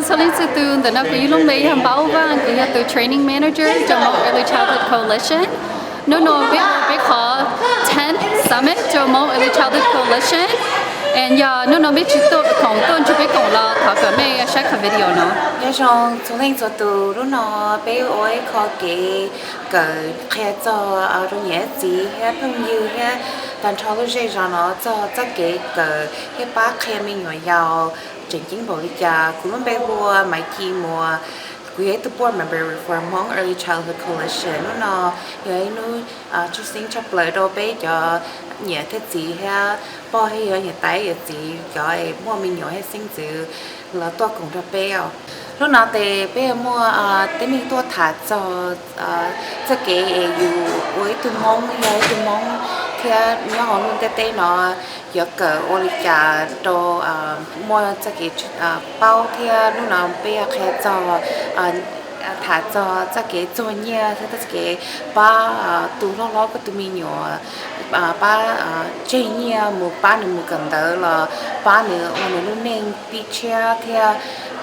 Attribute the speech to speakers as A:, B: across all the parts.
A: selling to the na ku long bay ham bao va ku ya to training manager to Hmong Early Childhood Coalition. No we call 10th summit to Hmong Early Childhood Coalition. And yeah, no biết chỉ tôi không tôi chỉ biết còn là thảo cái mấy share cái video nó.
B: Nhớ rằng chúng mình cho từ lúc nó bé ơi có cái khai cho ở trong nhà gì hay phong như hay toàn cho cái gì rằng nó cho cái bác khai mình nhỏ giàu chính bộ đi cha cũng bé bùa máy chi mùa create the board member for Hmong Early Childhood Coalition nó vậy nó chú sinh cho lời đồ bé cho nhà thế gì ha bao hay nhà tay gì cho mua mình nhỏ hay sinh dự là tôi cũng cho bé lúc nào thì bé mua thì mình tôi thả cho cái với tụi Hmong thì nhỏ họ luôn tê nó giờ cỡ olicha đồ mua cái bao thì lúc nào bé khai cho thả cho cái cho nhẹ thế cái ba tụi nó có tụi mình nhỏ ba chơi nhẹ một ba nữa một gần đó là ba nữa mình luôn nên bị chia thì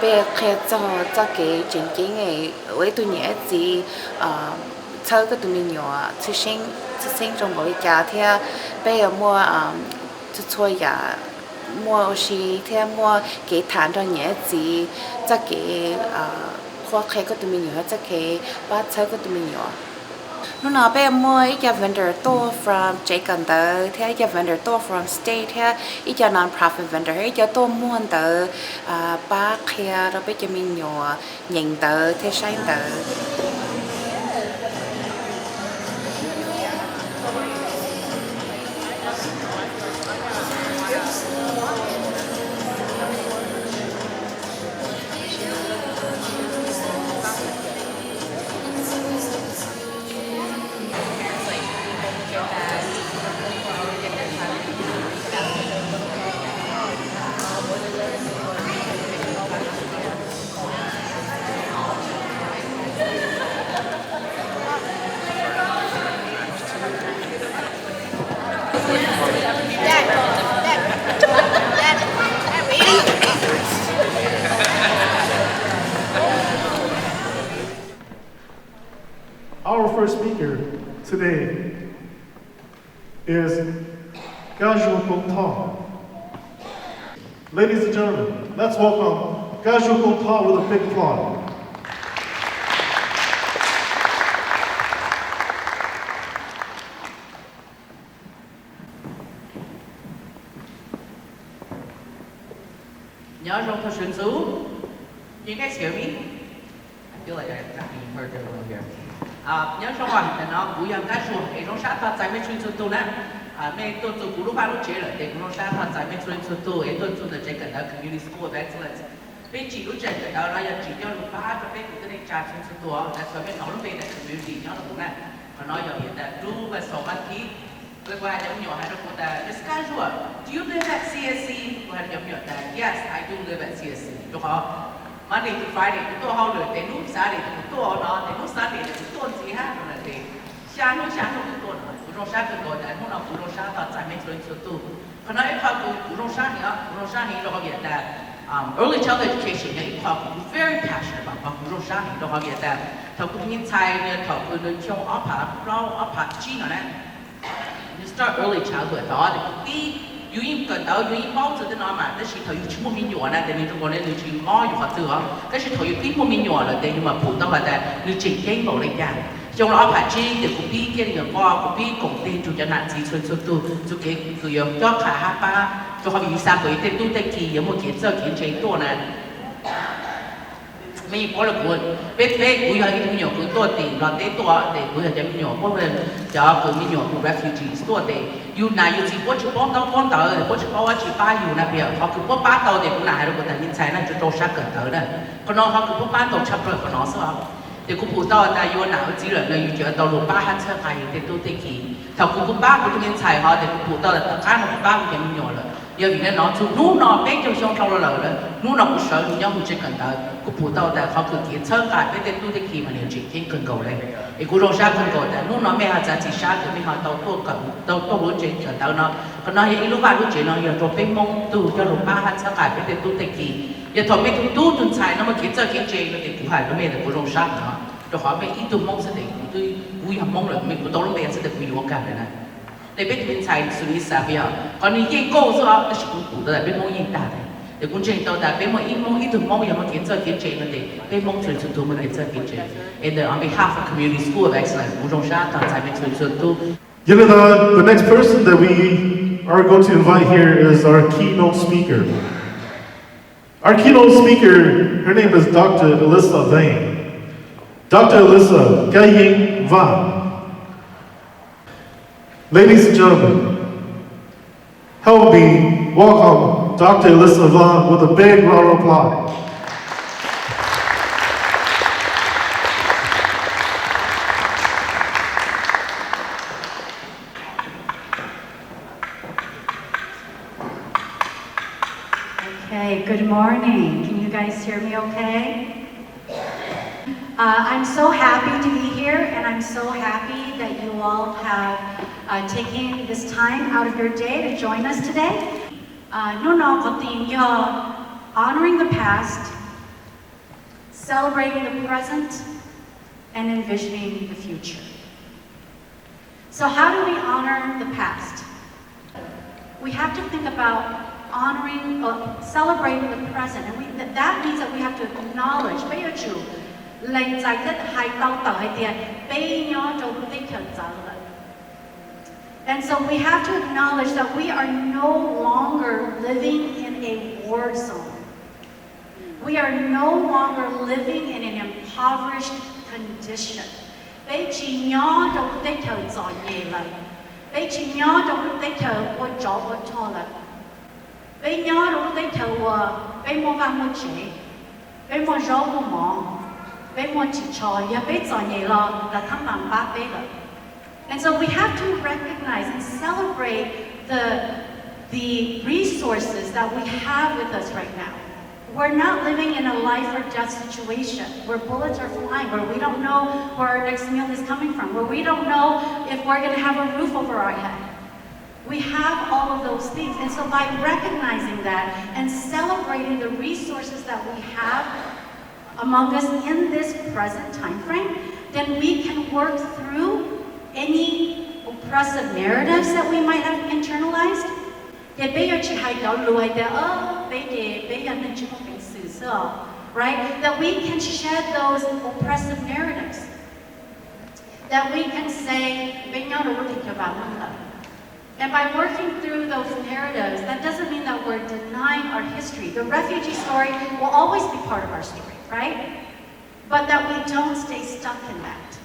B: bé khai cho cái chính này với tụi nhẹ gì chơi cái tụi mình nhỏ xuất sinh trong bộ nhà thì bé mua cho mua gì thì mua cái thản cho nhẹ gì cái khoa khai có tụi mình nhỏ cái bát chơi có tụi mình nhỏ lúc nào bé mua cái vendor tour from trái cần tới theo cái vendor tour from state theo cái non-profit vendor cái tour mua tới bát khai rồi bé cho mình nhỏ nhìn tới theo sáng tới.
C: Our first speaker today is Gajul Gopta. Ladies and gentlemen, let's welcome Gajul Gopta with a big applause.
D: Nhớ trong thời sinh xú. You guys hear me? I feel like I'm not being heard everyone here. Nhớ trong hoàn thì nó cũng yang cái số cái trong sát thật tại mấy chuyên tu nè. Mấy tôi cũng lúc ba lúc chế rồi, để cũng trong sát thật tại mấy chuyên tu, ấy tôi tu được chế cái đó community school of excellence. Bên chỉ lúc chế cái đó là chỉ cho lúc ba cho bên cũng cái trả chuyên tu, là cho bên nó lúc bên là community nhớ là cũng nè. Và nói giờ hiện tại du và số mắt khí. Với qua giống nhỏ hay là cũng ta just casual. Do you live at CSC? Qua giống nhỏ ta yes, I do live at CSC. Đúng không? Monday to Friday chúng tôi hầu được đến lúc sáng để chúng tôi nó đến lúc sáng để chúng tôi chỉ hát rồi là thì sáng lúc chúng tôi nói chúng tôi sáng chúng tôi tại hôm nào chúng tôi sáng toàn tại mấy chuyện chúng tôi còn nói họ chúng tôi sáng này nó có nghĩa là early childhood education này họ cũng very passionate about chúng tôi sáng này nó có nghĩa là họ cũng nhìn thấy họ cũng nên cho áp phạt chi nữa nè you start early childhood đó thì you in cần đâu you in bao giờ nó mà cái sự thời chúng một mình nhỏ này để mình trong này người chỉ ngóอยู่họ tự cái sự thời tí một mình nhỏ là để nhưng mà phụ tao là để người chỉ cái bảo lấy ra trong đó phải chi để cũng biết cái người qua cũng biết công ty chủ nhân nạn gì xuân tu chủ cái người cho cả hai ba cho họ bị sao cái tên tu tên kỳ có một kiện sơ kiện chếตัวnàyไม่พอละคนเป๊ะๆกูอยากให้มีหยกตัวตีเราเตะตัวเด็กกูอยากจะมีหยกเพราะว่าจะคือมีหยกคือ refugees ตัวเด็กอยู่ไหนอยู่ที่พวกชิป้องต้องป้องเต๋อพวกชิป้องว่าชิป้าอยู่นะเพียเขาคือพวกป้าเต๋อเด็กกูไหนเราก็แต่ยินใช้นั่นจะโตชักเกิดเต๋อเนี่ยคนน้องเขาคือพวกป้าโตชักเปิดคนน้องสาวเด็กกูพูดต่อแต่อยู่หนาวจีเหลือเลยอยู่เจอตลุป้าหันเชื่อใครเด็กตัวเด็กขี่ถ้ากูป้ากูต้องยินใช้เขาเด็กกูพูดต่อแต่การของป้ากูจะมีหยกเลย giờ vì nó chú nú nó bé cho xong sau là nú nó cũng sợ nhau cũng chỉ cần ta cũng phụ tao ta họ cứ kiến sơ cả bé tên tu thế khi mà điều chỉnh thiên cần cầu lên thì cũng rong sát cần cầu ta nú nó mẹ họ giá trị sát thì họ tao tu cần tao lúc chuyện chờ tao nó còn nó hiện lúc lúc chuyện nó giờ rồi bé mong tu cho lúc ba hắn sơ cả bé tên tu thế khi giờ thôi bé tu tuần sai nó mà kiến sơ kiến chế nó thì cũng phải nó mẹ là cũng rong sát nó rồi họ bé ít tu mong sẽ để tôi vui hầm mong là mình cũng tao lúc mẹ sẽ được vui cả này này để biết mình xài xử lý sao bây giờ còn những cái câu số đó là cũng đủ là biết mong hiện đại để cũng trên tàu đã biết mong ít thường mong giờ mà kiến chế nó để biết mong truyền truyền thống mình để kiến chế and on behalf of Community School of Excellence cũng trong sát toàn giải biết truyền tu.
C: You know, the next person that we are going to invite here is our keynote speaker. Our keynote speaker, her name is Dr. Alyssa Vane. Dr. Alyssa Gaying Van. Ladies and gentlemen, help me welcome Dr. Alyssa Vaughn with a big round of applause.
E: Okay, good morning. Can you guys hear me okay? I'm so happy to be here, and I'm so happy that you all have taken this time out of your day to join us today. Honoring the past, celebrating the present, and envisioning the future. So how do we honor the past? We have to think about honoring, celebrating the present, and that means that we have to acknowledge, and so we have to acknowledge that we are no longer living in a war zone. We are no longer living in an impoverished condition. And so we have to recognize and celebrate the resources that we have with us right now. We're not living in a life or death situation where bullets are flying, where we don't know where our next meal is coming from, where we don't know if we're going to have a roof over our head. We have all of those things. And so by recognizing that and celebrating the resources that we have among us in this present time frame, then we can work through any oppressive narratives that we might have internalized. Right? That we can shed those oppressive narratives. That we can say, and by working through those narratives, that doesn't mean that we're denying our history. The refugee story will always be part of our story, right? But that we don't stay stuck in that.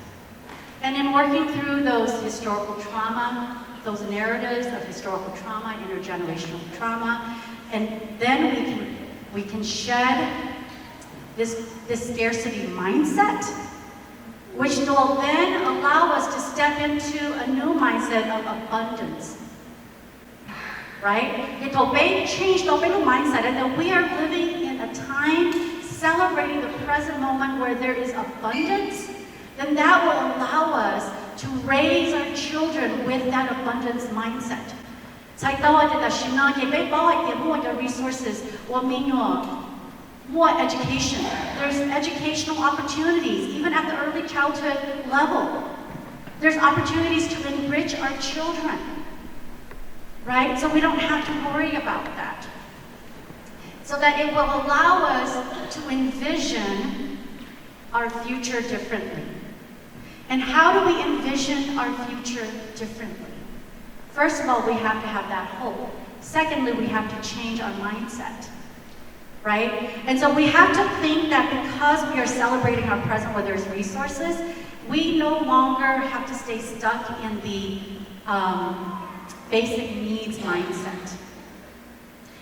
E: And in working through those historical trauma, those narratives of historical trauma, intergenerational trauma, and then we can shed this scarcity mindset, which will then allow us to step into a new mindset of abundance. Right? It will change the mindset, and that we are living in a time celebrating the present moment where there is abundance. Then that will allow us to raise our children with that abundance mindset. More resources, more education. There's educational opportunities, even at the early childhood level. There's opportunities to enrich our children, right? So we don't have to worry about that. So that it will allow us to envision our future differently. And how do we envision our future differently? First of all, we have to have that hope. Secondly, we have to change our mindset, right? And so we have to think that because we are celebrating our present where there's resources, we no longer have to stay stuck in the basic needs mindset.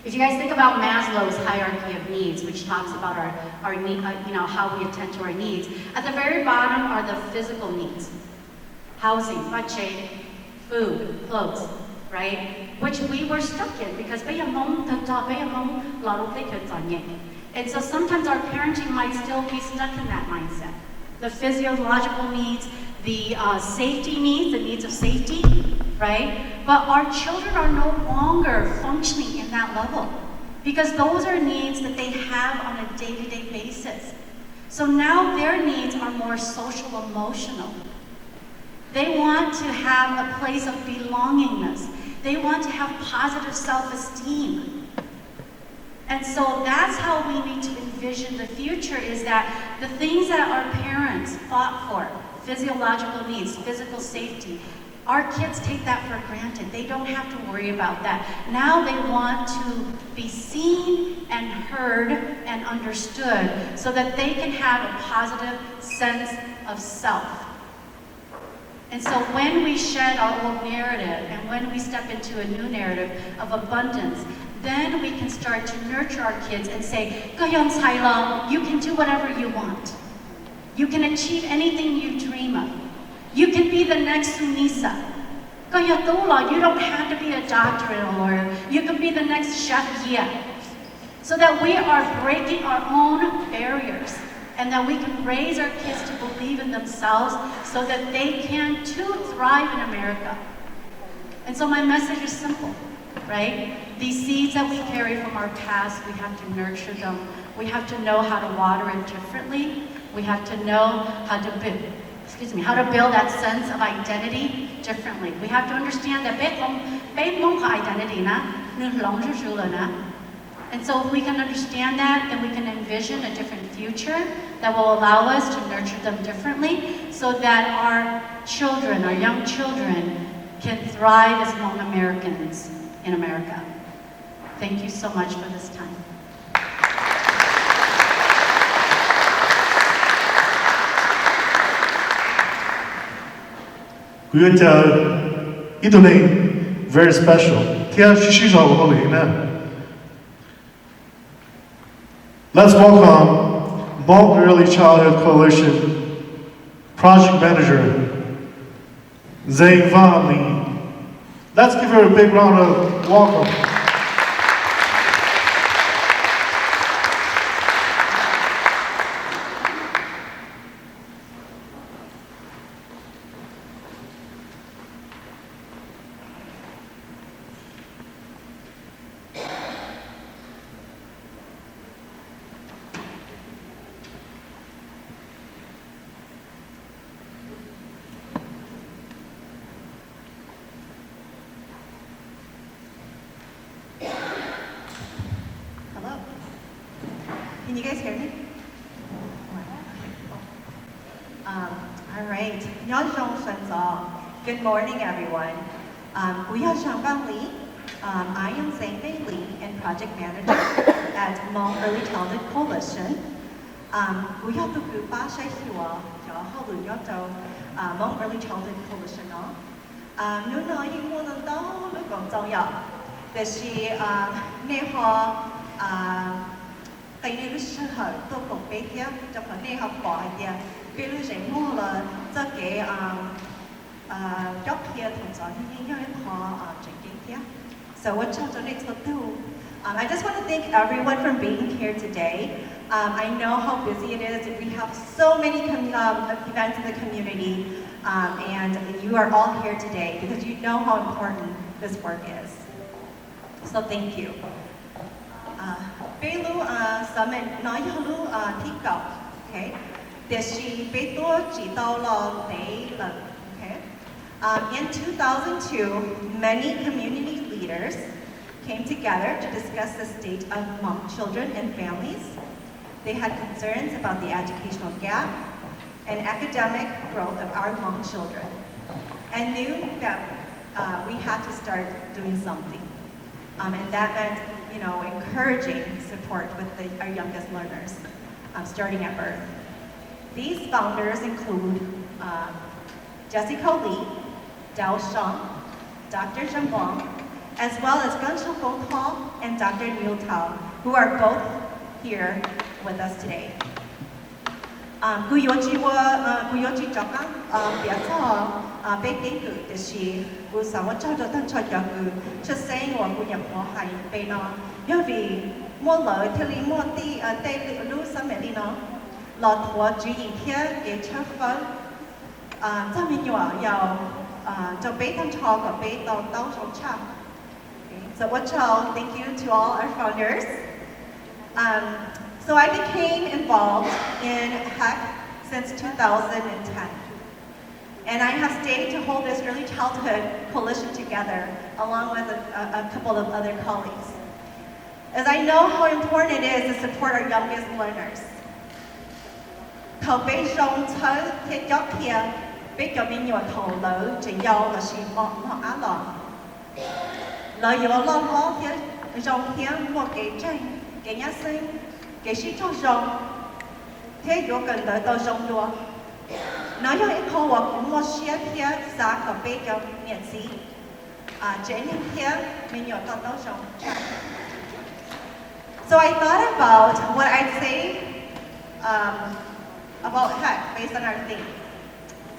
E: If you guys think about Maslow's hierarchy of needs, which talks about our need, how we attend to our needs, at the very bottom are the physical needs: housing, budget, food, clothes. right? Which we were stuck in because and so sometimes our parenting might still be stuck in that mindset. The physiological needs, the safety needs, the needs of safety, right? But our children are no longer functioning in that level because those are needs that they have on a day-to-day basis. So now their needs are more social emotional. They want to have a place of belongingness. They want to have positive self-esteem. And so that's how we need to envision the future, is that the things that our parents fought for, physiological needs, physical safety, our kids take that for granted. They don't have to worry about that. Now they want to be seen and heard and understood so that they can have a positive sense of self. And so when we shed our old narrative and when we step into a new narrative of abundance, then we can start to nurture our kids and say, you can do whatever you want. You can achieve anything you dream of. You can be the next Sunisa. You don't have to be a doctor and a lawyer. You can be the next chef. So that we are breaking our own barriers and that we can raise our kids to believe in themselves so that they can too thrive in America. And so my message is simple, right? These seeds that we carry from our past, we have to nurture them. We have to know how to water it differently. We have to know how to build that sense of identity differently. We have to understand that identity. And so if we can understand that, then we can envision a different future that will allow us to nurture them differently so that our children, our young children, can thrive as Hmong Americans in America. Thank you so much for this time.
C: Very special. Let's welcome Hmong Early Childhood Coalition Project Manager Zhang Van Lee. Let's give her a big round of welcome.
F: Can you guys hear me? All right. Neng Xiong. Good morning, everyone. I am Zhang Lee and Project Manager at Hmong Early Childhood Coalition. Hmong Early Childhood Coalition. Cái này lúc hở tôi cũng biết thế, cho phần này học bỏ thì cái lúc rảnh mua là cho cái job here thường xuyên như nhau họ drinking thế. So what children next to do? I just want to thank everyone for being here today. I know how busy it is. We have so many events in the community, and you are all here today because you know how important this work is. So thank you. Belu summit nói lu thi cầu, okay? Để she bé tua chỉ tao lo để lần, okay? In 2002, many community leaders came together to discuss the state of Hmong children and families. They had concerns about the educational gap and academic growth of our Hmong children, and knew that we had to start doing something, and that meant, encouraging support with our youngest learners, starting at birth. These founders include Jessica Lee, Dao Xiong, Dr. Zhang Wang, as well as Gunshu Gongtao and Dr. Niu Tao, who are both here with us today. Cú yếu chỉ cho các biết cho bên tiếng cử thì chỉ cú sao cho tăng cho cho cú sinh hoặc cú nhập họ hay bên nó bởi vì mua lợi thì li mua tê lưu sao mẹ đi nó lọt thua chỉ ý thế cái chấp phấn cho mình nhỏ giàu cho bé tăng cho của bé tàu sống chậm. So thank you to all our founders. So I became involved in HEC since 2010. And I have stayed to hold this early childhood coalition together along with a couple of other colleagues. As I know how important it is to support our youngest learners. Thầu bé rong thơ thiết gió kia, bé cho mình nhỏ thầu lỡ chỉ giàu là xì mọ á lọ. Lỡ yếu lo lo thiết rong kia một cái nhà sinh, cái sĩ cho rong. Thế yếu cần tới tàu rong đua. Nói cho em hầu cũng một xe thiết giá của bé cho miễn phí. Chế những thiết mình nhỏ tàu rong. So I thought about what I'd say about HEC based on our theme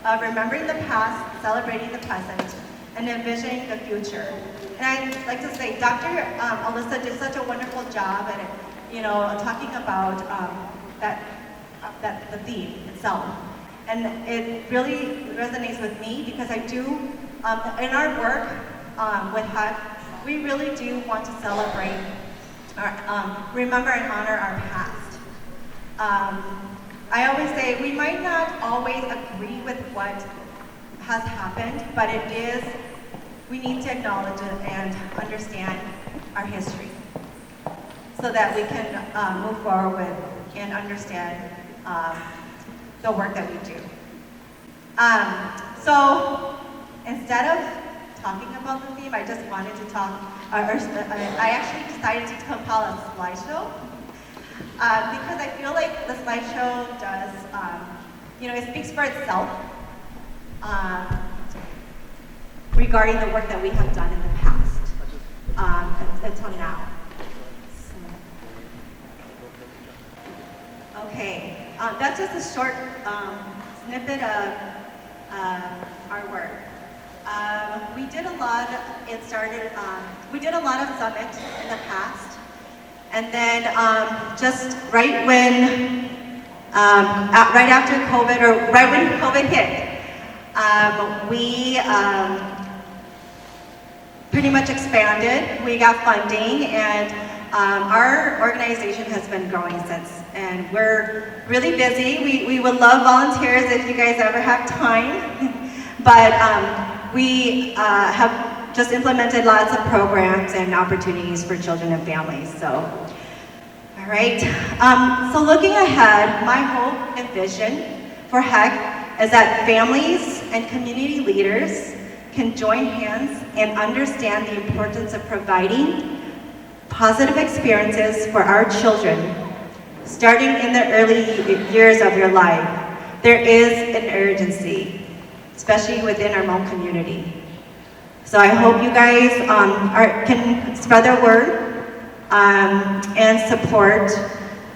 F: of remembering the past, celebrating the present, and envisioning the future. And I'd like to say, Dr. Alyssa did such a wonderful job at talking about the theme itself. And it really resonates with me because I do, in our work with HEC, we really do want to celebrate, remember and honor our past. I always say we might not always agree with what has happened, but we need to acknowledge it and understand our history so that we can move forward with and understand the work that we do. So instead of talking about the theme, I just wanted to talk, I actually decided to compile a slideshow. Because I feel like the slideshow does, it speaks for itself regarding the work that we have done in the past until now. Okay, that's just a short snippet of our work. We did a lot of summits in the past. And then just right after COVID, or right when COVID hit, we pretty much expanded. We got funding, and our organization has been growing since. And we're really busy. We would love volunteers if you guys ever have time. But we have just implemented lots of programs and opportunities for children and families. So, all right. So looking ahead, my hope and vision for HEC is that families and community leaders can join hands and understand the importance of providing positive experiences for our children, starting in the early years of your life. There is an urgency, especially within our Hmong community. So I hope you guys can spread the word and support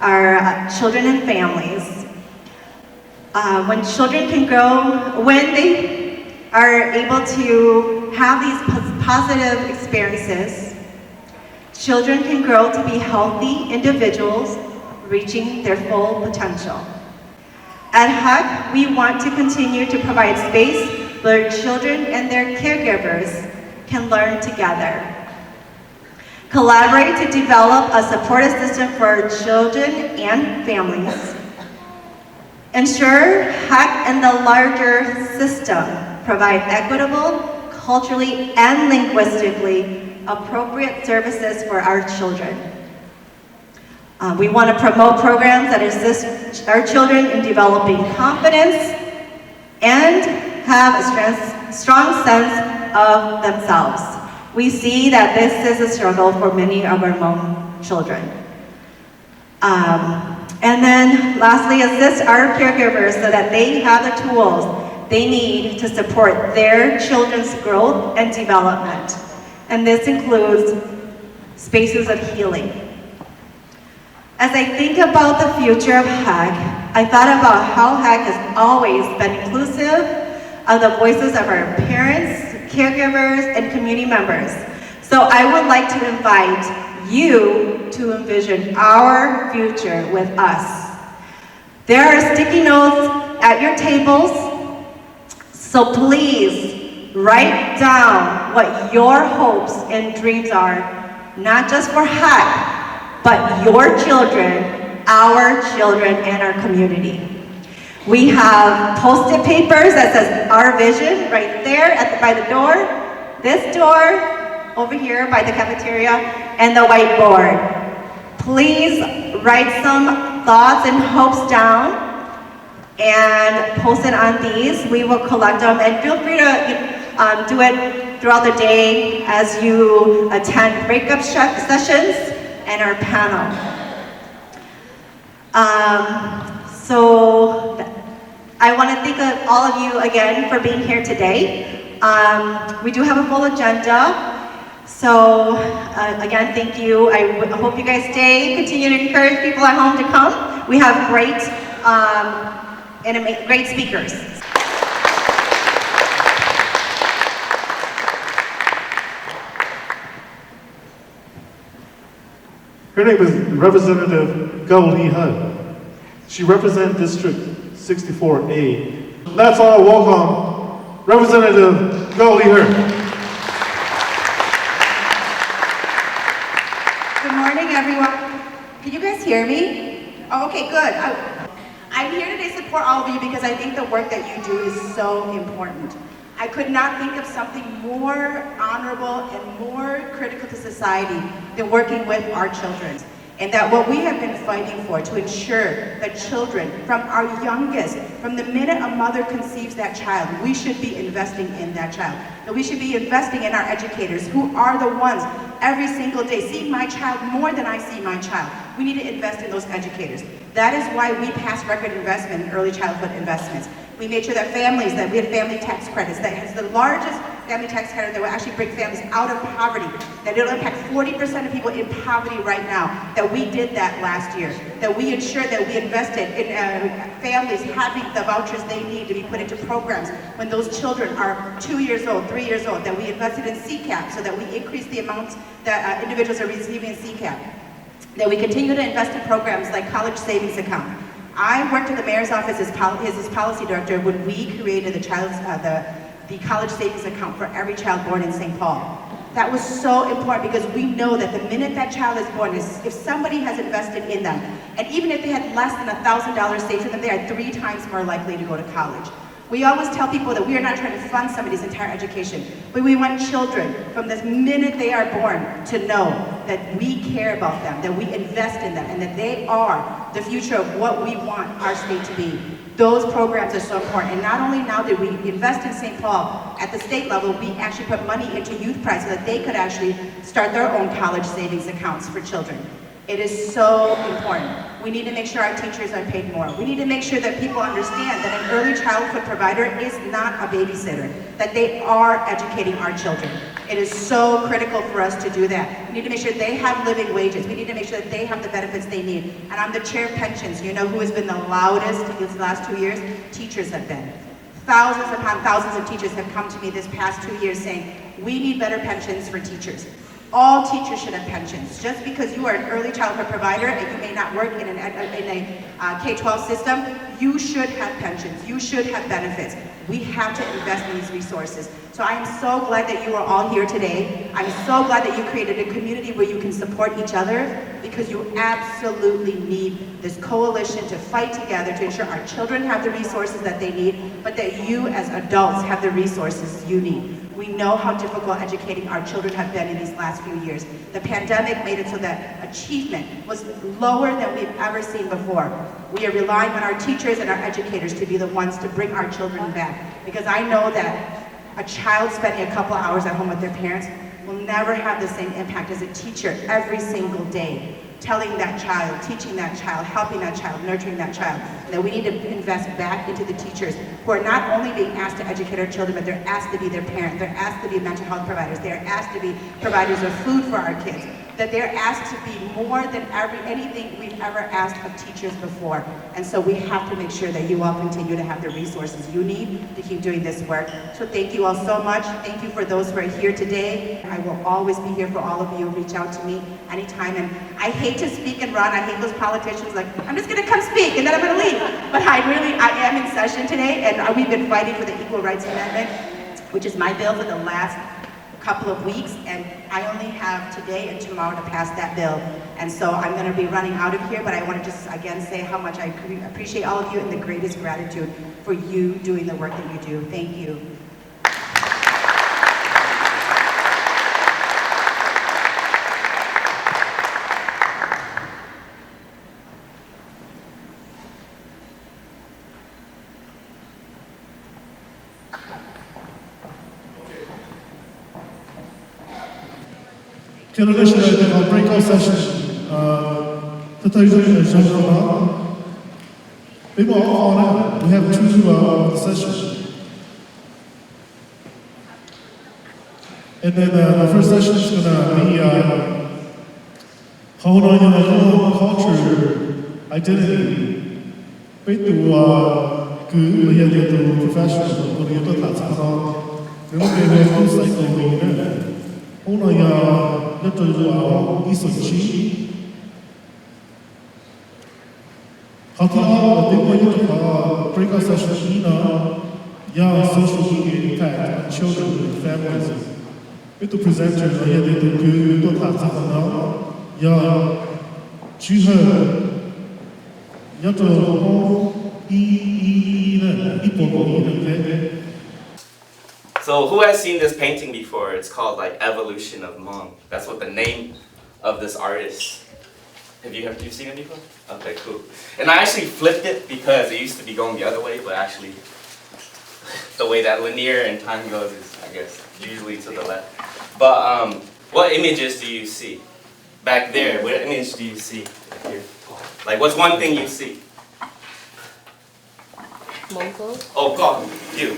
F: our children and families. When children can grow, when they are able to have these positive experiences, children can grow to be healthy individuals reaching their full potential. At HEC, we want to continue to provide space where children and their caregivers can learn together. Collaborate to develop a supportive system for children and families. Ensure HEC and the larger system provide equitable, culturally and linguistically appropriate services for our children. We want to promote programs that assist our children in developing confidence and have a strong sense of themselves. We see that this is a struggle for many of our Hmong children. And then lastly, assist our caregivers so that they have the tools they need to support their children's growth and development. And this includes spaces of healing. As I think about the future of HEC, I thought about how HEC has always been inclusive of the voices of our parents, caregivers, and community members. So I would like to invite you to envision our future with us. There are sticky notes at your tables, so please write down what your hopes and dreams are, not just for HEC, but your children, our children, and our community. We have post-it papers that says our vision right there by the door, this door, over here by the cafeteria, and the whiteboard. Please write some thoughts and hopes down and post it on these. We will collect them, and feel free to do it throughout the day as you attend breakup sessions and our panel. So I want to thank all of you again for being here today. We do have a full agenda. So again, thank you. I hope you guys continue to encourage people at home to come. We have great speakers.
C: Her name is Representative Go Lee Hud. She represents District 64A. Let's all welcome Representative Go Lee Hud.
G: Good morning, everyone. Can you guys hear me? Oh, okay, good. I'm here today to support all of you because I think the work that you do is so important. I could not think of something more honorable and more critical to society than working with our children. And that what we have been fighting for, to ensure that children, from our youngest, from the minute a mother conceives that child, we should be investing in that child. That we should be investing in our educators, who are the ones every single day see my child more than I see my child. We need to invest in those educators. That is why we passed record investment in early childhood investments. We made sure that we had family tax credits, that has the largest family tax credit that will actually bring families out of poverty, that it'll impact 40% of people in poverty right now, that we did that last year, that we ensured that we invested in families having the vouchers they need to be put into programs when those children are 2 years old, 3 years old, that we invested in CCAP so that we increase the amounts that individuals are receiving in CCAP, that we continue to invest in programs like college savings account. I worked in the mayor's office as his policy director when we created the college savings account for every child born in St. Paul. That was so important because we know that the minute that child is born, if somebody has invested in them, and even if they had less than $1,000 saved for them, they are 3 times more likely to go to college. We always tell people that we are not trying to fund somebody's entire education, but we want children from the minute they are born to know that we care about them, that we invest in them, and that they are the future of what we want our state to be. Those programs are so important. And not only now did we invest in St. Paul, at the state level, we actually put money into Youth Pride so that they could actually start their own college savings accounts for children. It is so important. We need to make sure our teachers are paid more. We need to make sure that people understand that an early childhood provider is not a babysitter, that they are educating our children. It is so critical for us to do that. We need to make sure they have living wages. We need to make sure that they have the benefits they need. And I'm the chair of pensions. You know who has been the loudest these last 2 years? Teachers have been. Thousands upon thousands of teachers have come to me this past 2 years saying, we need better pensions for teachers. All teachers should have pensions. Just because you are an early childhood provider and you may not work in a K-12 system, you should have pensions. You should have benefits. We have to invest in these resources. So I am so glad that you are all here today. I'm so glad that you created a community where you can support each other, because you absolutely need this coalition to fight together to ensure our children have the resources that they need, but that you as adults have the resources you need. We know how difficult educating our children have been in these last few years. The pandemic made it so that achievement was lower than we've ever seen before. We are relying on our teachers and our educators to be the ones to bring our children back, because I know that a child spending a couple hours at home with their parents will never have the same impact as a teacher every single day, telling that child, teaching that child, helping that child, nurturing that child. That we need to invest back into the teachers who are not only being asked to educate our children, but they're asked to be their parent, they're asked to be mental health providers, they're asked to be providers of food for our kids. that they're asked to be more than anything we've ever asked of teachers before. And so we have to make sure that you all continue to have the resources you need to keep doing this work. So thank you all so much. Thank you for those who are here today. I will always be here for all of you. Reach out to me anytime. And I hate to speak and run. I hate those politicians like, I'm just gonna come speak and then I'm gonna leave. But I am in session today, and we've been fighting for the Equal Rights Amendment, which is my bill for the last couple of weeks, and I only have today and tomorrow to pass that bill. And so I'm going to be running out of here, but I want to just again say how much I appreciate all of you and the greatest gratitude for you doing the work that you do. Thank you.
C: In addition, I think our breakout session, we have two sessions. And then the first session is going to be how on culture identity. Với tụ cứ bây giờ tụ professional, tụ yếu tố thật sự đó. Nếu mà về không sai tụ mình nữa, hôm nay rất là giàu ý sự trí. Họ thì họ tìm mọi người họ breakout session ý nó, yeah, social media impact on children and families. Với tụ presenter bây giờ tụ cứ yếu tố thật sự đó, yeah, chứ hơn.
H: So who has seen this painting before? It's called like Evolution of Hmong. That's what the name of this artist. Have you seen it before? Okay, cool. And I actually flipped it because it used to be going the other way, but actually the way that linear and time goes is, I guess, usually to the left. But what images do you see? Back there, what image do you see here? Like, what's one thing you see?
A: Mongol.
H: Oh, God, you.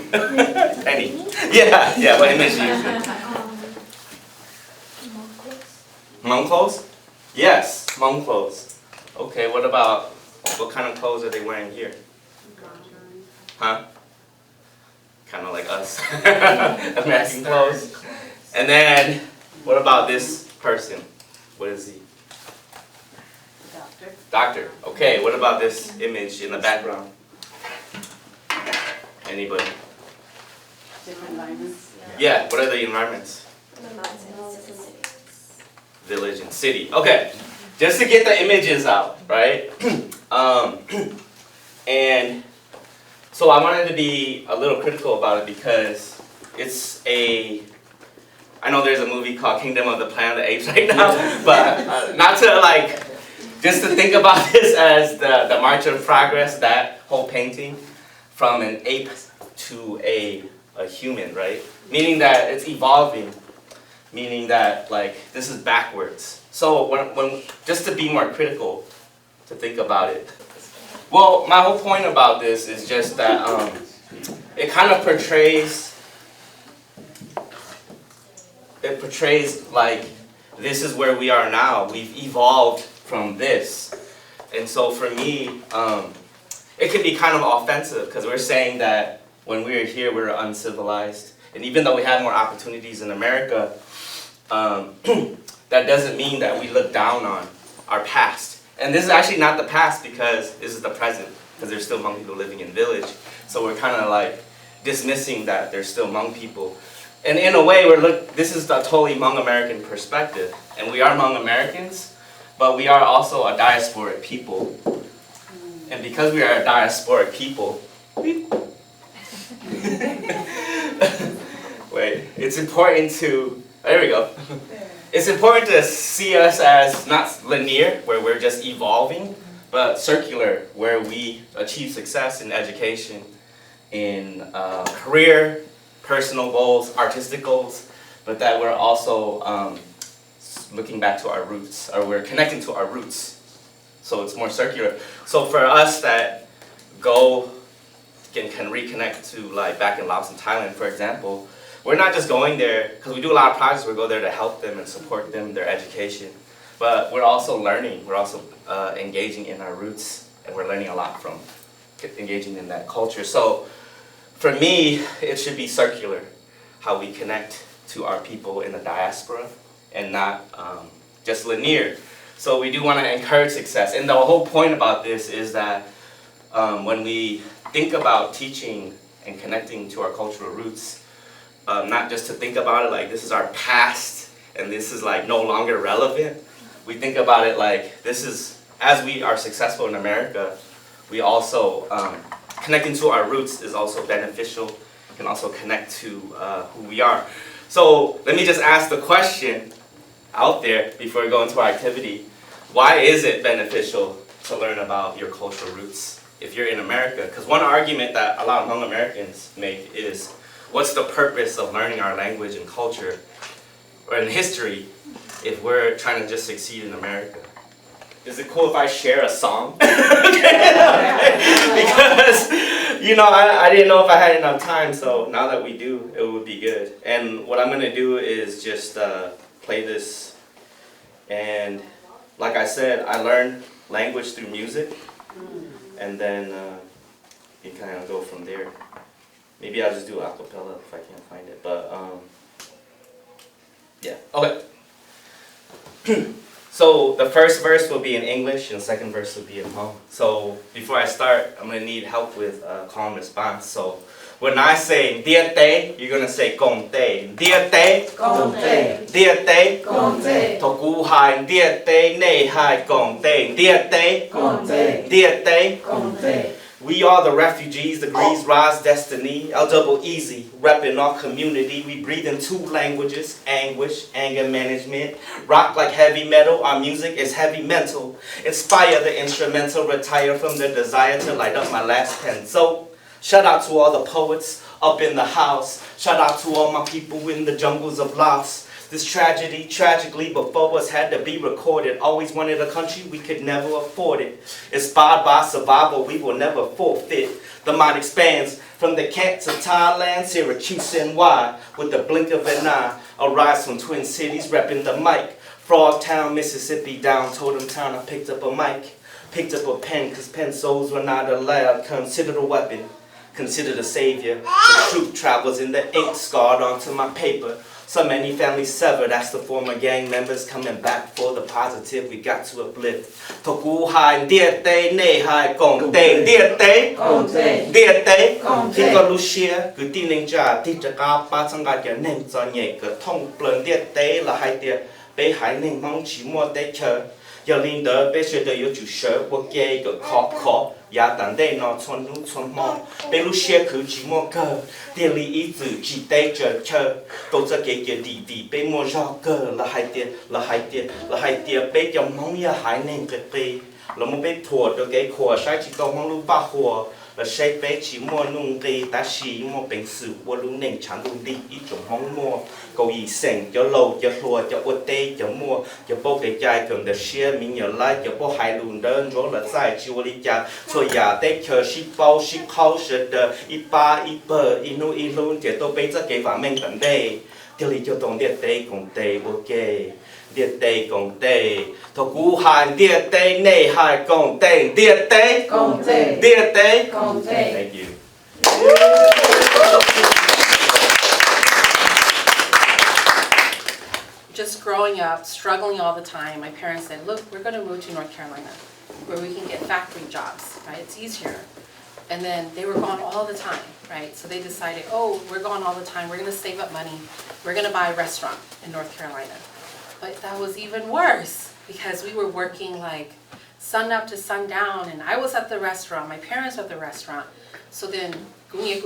H: Penny. Yeah, what image do you see? Hmong clothes? Yes, Hmong clothes. Okay, what kind of clothes are they wearing here? Huh? Kind of like us. American clothes. And then, what about this person? What is he? Doctor. Okay, what about this image in the background? Anybody?
I: Different environments.
H: Yeah, what are the environments? Village and city. Okay, just to get the images out, right? And so I wanted to be a little critical about it because I know there's a movie called Kingdom of the Planet of the Apes right now, but not to just to think about this as the March of Progress, that whole painting, from an ape to a human, right? Meaning that it's evolving, meaning that this is backwards. So when just to be more critical, to think about it. Well, my whole point about this is just that it kind of portrays like this is where we are now. We've evolved from this. And so for me, it can be kind of offensive because we're saying that when we were here, we were uncivilized. And even though we had more opportunities in America, that doesn't mean that we look down on our past. And this is actually not the past because this is the present, because there's still Hmong people living in village. So we're kind of dismissing that there's still Hmong people. And in a way, this is a totally Hmong American perspective. And we are Hmong Americans, but we are also a diasporic people. And because we are a diasporic people, wait, it's important to, there we go. It's important to see us as not linear, where we're just evolving, but circular, where we achieve success in education, in career, personal goals, artistic goals, but that we're also looking back to our roots, or we're connecting to our roots. So it's more circular. So for us that can reconnect to back in Laos and Thailand, for example, we're not just going there, because we do a lot of projects, we go there to help them and support them, their education. but we're also learning. We're also engaging in our roots, and we're learning a lot from engaging in that culture. So for me, it should be circular, how we connect to our people in the diaspora, and not just linear. So we do want to encourage success. And the whole point about this is that when we think about teaching and connecting to our cultural roots, not just to think about it like this is our past and this is like no longer relevant. We think about it like this is, as we are successful in America, we also, connecting to our roots is also beneficial, can also connect to who we are. So let me just ask the question out there before we go into our activity. Why is it beneficial to learn about your cultural roots if you're in America? Because one argument that a lot of Hmong Americans make is, what's the purpose of learning our language and culture or in history if we're trying to just succeed in America? Is it cool if I share a song? Because, you know, I didn't know if I had enough time, so now that we do, it would be good. And what I'm going to do is just play this. And like I said, I learned language through music. And then you kind of go from there. Maybe I'll just do a cappella if I can't find it. But, yeah. Okay. So the first verse will be in English and the second verse will be in Hmong. So before I start, I'm going to need help with call and response. So when I say Dia Te, you're going to say Gong Te. Dia Te, Gong Te. Dia Te, Gong Te. Toku Hai, Dia Te, Nei Hai, Gong Te. Dia Te, Gong Te. Dia Te, Gong Te. We are the refugees, degrees, rise, destiny, L double easy, repping our community. We breathe in two languages, anguish, anger management. Rock like heavy metal, our music is heavy mental. Inspire the instrumental, retire from the desire to light up my last pen. So, shout out to all the poets up in the house. Shout out to all my people in the jungles of Laos. This tragedy, tragically, before us had to be recorded. Always wanted a country, we could never afford it. Inspired by survival, we will never forfeit. The mind expands from the Kent to Thailand, Syracuse and NY. With the blink of an eye, a rise from Twin Cities, repping the mic. Frogtown, Mississippi, down Totem Town, I picked up a mic. Picked up a pen, cause pencils were not allowed. Considered a weapon, considered a savior. The truth travels in the ink, scarred onto my paper. So many families severed, that's the former gang members coming back for the positive we got to uplift. Toku Hai, Dia Te, Nei Hai, Gong Te, Dia Te, Gong Te, Dia Te, Gong Te. Khi có Lucia, cứ tin nên trả, tin trả cao, ba sang gạt cho nên cho nhẹ, cứ thông plơn Dia Te là hai tia, bé hải nên mong chỉ mua tế chờ. Giờ linh đỡ bé sẽ đợi yêu chủ sở, quốc gia cứ khó. Ya tàn đây nó xuân lúc xuân mò. Bé lúc xe cứ chỉ mò cơ. Địa lý ý tử chỉ tay chờ. Câu cho kế kế đi bé mò rõ cơ là hai tiệt. Bé dòng mong ya hải nên cực bê. Là một bé thua cho cái khổ sai chỉ có mong lúc ba khổ. Là sai bé chỉ mò nung đi ta xí mò bệnh sự của lúc nên chẳng đúng đi ý trong mong mò. Câu ý sành cho lâu cho thua cho ô tê cho mua. Cho bố cái chai cần được xe mình nhờ lại cho bố hai lùn đơn rồi là sai chua đi cha. So ya tế chờ ship bao ship khâu sẽ đờ ít ba ít bờ ít nu ít luôn chỉ tôi bây giờ cái phá mình tận đây. Điều lý cho tổng địa tế cùng tế ok. Địa tế cùng tế. Thổ cú hành địa tế nê hải cùng tế. Địa tế cùng tế. Địa tế cùng tế. Thank you.
I: Just growing up, struggling all the time, my parents said, look, we're going to move to North Carolina where we can get factory jobs, right? It's easier. And then they were gone all the time, right? So they decided, oh, we're gone all the time. We're going to save up money. We're going to buy a restaurant in North Carolina. But that was even worse because we were working like sun up to sundown, and I was at the restaurant, my parents were at the restaurant. So then, there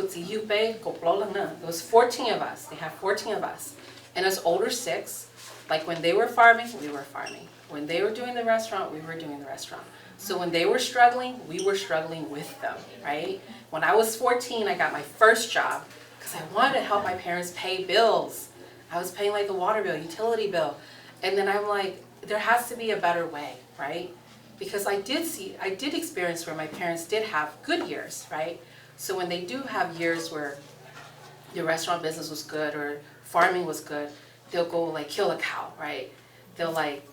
I: was 14 of us. They have 14 of us. And us older 6, like when they were farming, we were farming. When they were doing the restaurant, we were doing the restaurant. So when they were struggling, we were struggling with them, right? When I was 14, I got my first job because I wanted to help my parents pay bills. I was paying like the water bill, utility bill. And then I'm like, there has to be a better way, right? Because I did experience where my parents did have good years, right? So when they do have years where the restaurant business was good or farming was good, they'll go like kill a cow, right? they'll like,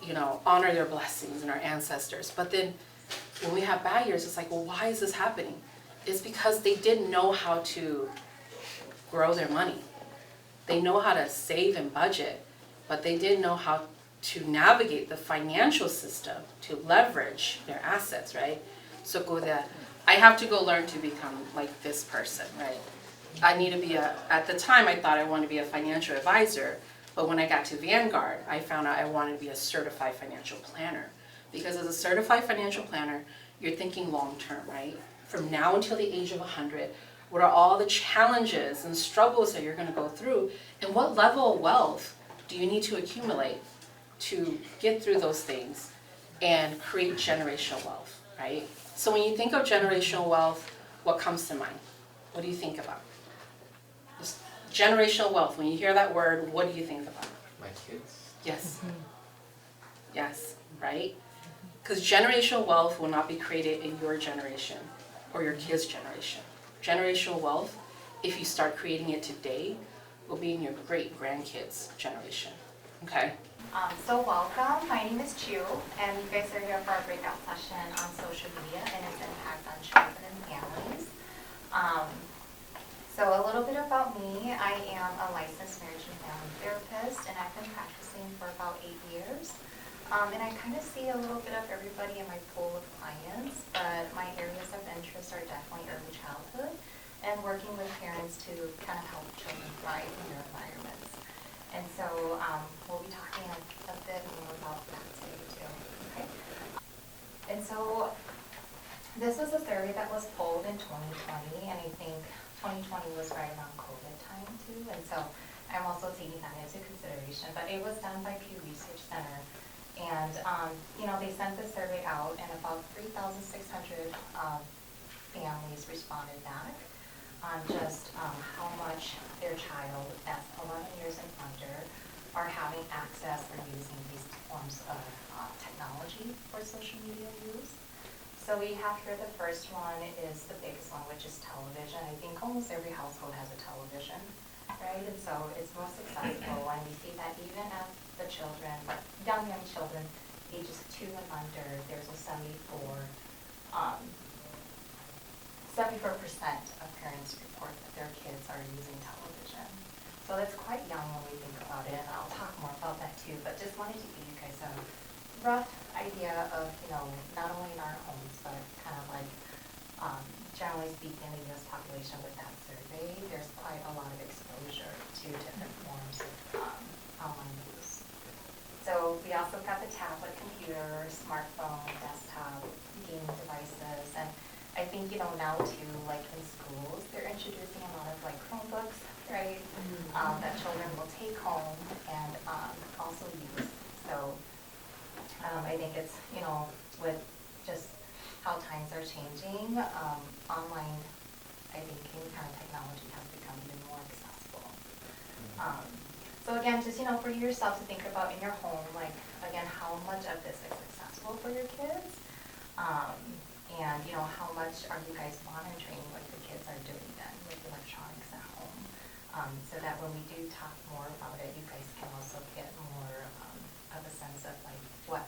I: honor their blessings and our ancestors. But then when we have bad years, it's like, well, why is this happening? It's because they didn't know how to grow their money. They know how to save and budget, but they didn't know how to navigate the financial system to leverage their assets, right? So I have to go learn to become like this person, right? I need to be at the time I thought I wanted to be a financial advisor, but when I got to Vanguard, I found out I wanted to be a certified financial planner. Because as a certified financial planner, you're thinking long term, right? From now until the age of 100, what are all the challenges and struggles that you're gonna go through, and what level of wealth do you need to accumulate to get through those things and create generational wealth, right? So when you think of generational wealth, what comes to mind? What do you think about? Just generational wealth, when you hear that word, what do you think about?
H: My kids.
I: Yes. Yes, right? Because generational wealth will not be created in your generation or your kids' generation. Generational wealth, if you start creating it today, will be in your great-grandkids' generation, okay?
J: So welcome, my name is Chu, and you guys are here for our breakout session on social media and its impact on children and families. So a little bit about me, I am a licensed marriage and family therapist, and I've been practicing for about 8 years. And I kind of see a little bit of everybody in my pool of clients, but my areas of interest are definitely early childhood and working with parents to kind of help children thrive in their environments. And so we'll be talking a bit more about that today too. Okay. And so this was a survey that was pulled in 2020, and I think 2020 was right around COVID time too. And so I'm also taking that into consideration. But it was done by Pew Research Center. And, they sent the survey out, and about 3,600 families responded back on just how much their child that's 11 years and under are having access or using these forms of technology for social media use. So we have here the first one is the biggest one, which is television. I think almost every household has a television, right? And so it's most accessible, and we see that even at the children, but young children, ages 2 and under, there's a 74% of parents report that their kids are using television. So that's quite young when we think about it, and I'll talk more about that too, but just wanted to give you guys a rough idea of, not only in our homes, but kind of like, generally speaking, the U.S. population with that survey, there's quite a lot of exposure to different forms of online use. So we also got the tablet, computer, smartphone, desktop, gaming devices, and I think, now too, like in schools, they're introducing a lot of like Chromebooks, right? That children will take home and also use. So I think it's, with just how times are changing, online, I think any kind of technology has become even more accessible. So again, just, for yourself to think about in your home, like, again, how much of this is accessible for your kids? And, how much are you guys monitoring what the kids are doing then with electronics at home? So that when we do talk more about it, you guys can also get more of a sense of like what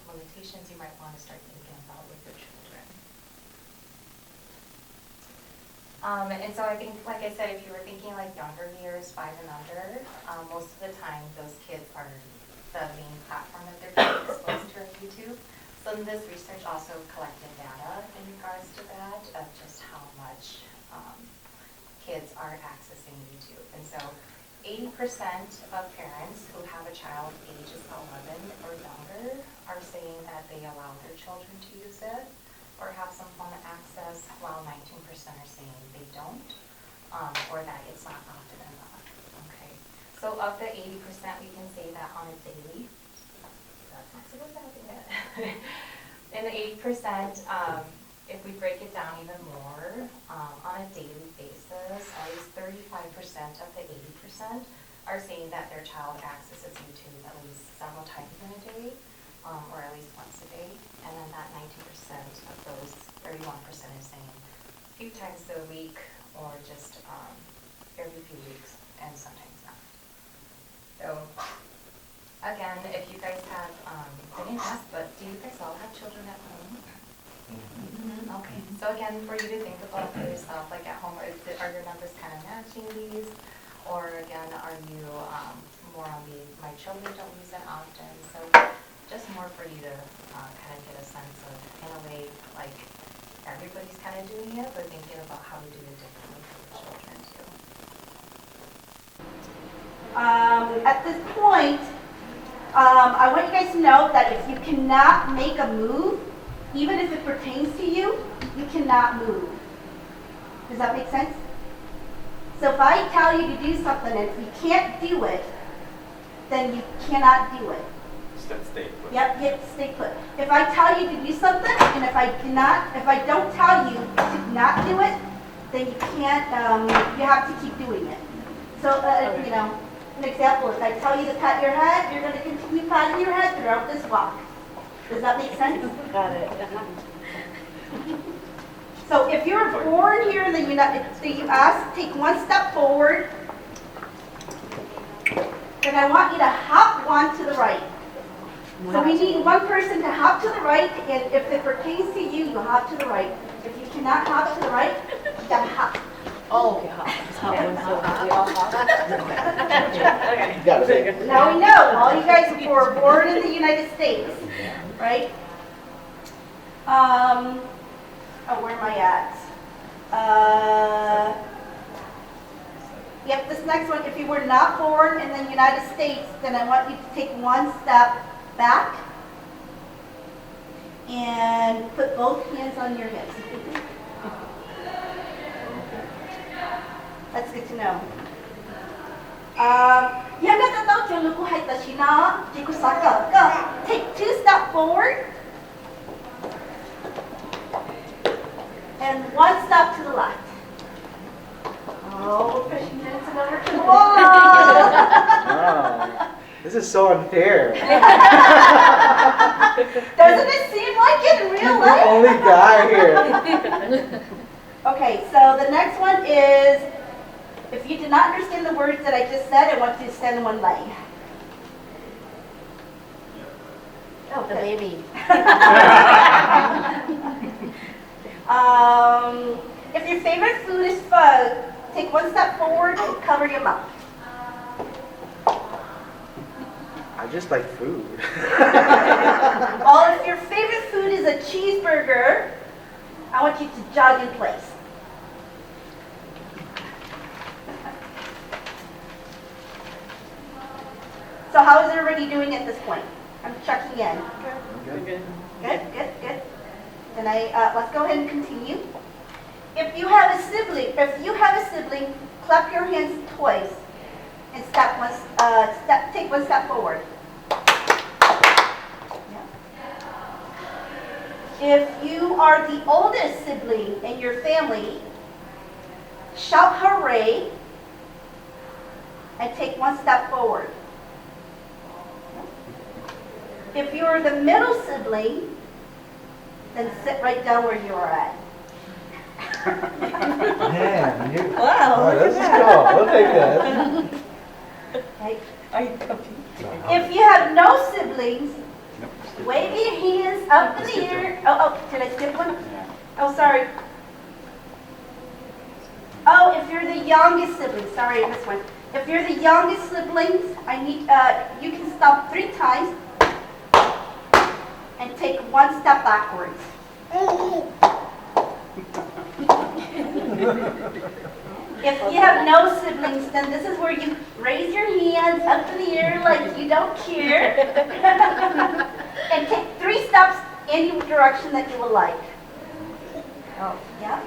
J: limitations you might want to start thinking about with your children. And so I think, like I said, if you were thinking like younger years, 5 and under, most of the time those kids are the main platform that they're being exposed to on YouTube. So this research also collected data in regards to that, of just how much kids are accessing YouTube. And so 80% of parents who have a child ages 11 or younger are saying that they allow their children to use it or have some form of access, while 19% are saying they don't, or that it's not often enough. Okay. So of the 80%, we can say that on a daily, that's not so bad yet. In the 80%, if we break it down even more, on a daily basis, at least 35% of the 80% are saying that their child accesses YouTube at least several times in a day, or at least once a day. And then that 19% of those, 31% is saying a few times a week, or just every few weeks, and sometimes not. So again, if you guys have, I didn't ask, but do you guys all have children at home? Okay, so again, for you to think about for yourself, like at home, are your numbers kind of matching these? Or again, are you more on the, my children don't use it often? So just more for you to kind of get a sense of, in a way, like everybody's kind of doing it, but thinking about how to do it differently for the children too.
G: At this point, I want you guys to know that if you cannot make a move, even if it pertains to you, you cannot move. Does that make sense? So if I tell you to do something and if you can't do it, then you cannot do it.
H: Stay put.
G: Yep, you have to stay put. If I tell you to do something and if I don't tell you to not do it, then you can't, you have to keep doing it. So, you know, an example, if I tell you to pat your head, you're going to continue patting your head throughout this walk. Does that make sense?
E: Got it.
G: So if you're born here in the U.S., take one step forward, and I want you to hop one to the right. So we need one person to hop to the right, and if it pertains to you, you hop to the right. If you cannot hop to the right, you gotta hop.
E: Oh, okay, hop. We all hop. Okay.
G: Now we know, all you guys were born in the United States, right? Oh, where am I at? Yep, this next one, if you were not born in the United States, then I want you to take one step back and put both hands on your hips. That's good to know. Take 2 steps forward and 1 step to the left. Oh, we're pushing it over to the wall.
K: Wow. This is so unfair.
G: Doesn't it seem like it in real
K: You're
G: life?
K: the only guy here.
G: Okay, so the next one is, if you did not understand the words that I just said, I want you to stand on one leg. Oh,
E: The baby.
G: If your favorite food is pho, take 1 step forward and cover your mouth.
K: I just like food.
G: Well, if your favorite food is a cheeseburger, I want you to jog in place. So how is everybody doing at this point? I'm checking in.
K: Good.
G: Good. Then let's go ahead and continue. If you have a sibling, clap your hands twice and take 1 step forward. If you are the oldest sibling in your family, shout hooray and take 1 step forward. If you're the middle sibling, then sit right down where you are at.
K: Man, you.
G: Wow,
K: This is cool. We'll take this.
G: Okay. If you have no siblings, wave your hands up in the air. Oh, did I skip one? Oh, sorry. Oh, if you're the youngest sibling, sorry, I missed one. If you're the youngest siblings, you can stop 3 times and take 1 step backwards. If you have no siblings, then this is where you raise your hands up in the air like you don't care and take 3 steps any direction that you would like. Oh, yeah.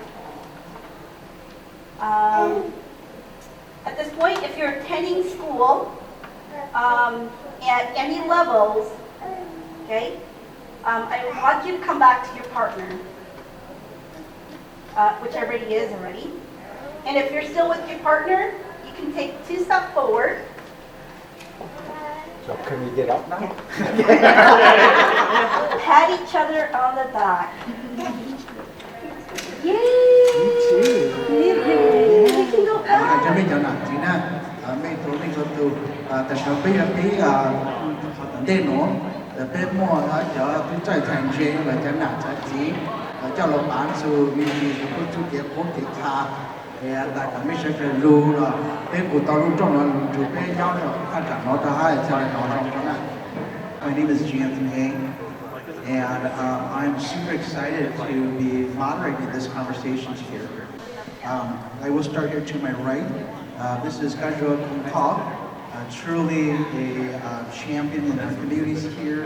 G: At this point, if you're attending school at any levels, okay, I want you to come back to your partner, which everybody is already. And if you're still with your partner, you can take 2 steps forward.
K: So can we get up now?
G: Pat each other on the back. Yay! You can go back.
L: Cho mấy chỗ nào chị na mấy tuổi này có tu tại sao bây giờ tí
K: đê nổ bé mua ở chợ tôi chạy thành chế và chẳng nào chạy chỉ cho lộc bán số vì có chút tiền có tiền khá thì tại cả mấy sẽ lưu là bé của tao lưu trong là chủ bé nhau là phát triển nó ta hay cho nên nó trong đó. My name is Jian, and I'm super excited to be moderating this conversation here. I will start here to my right. This is Gajua Kung truly a champion in our communities here,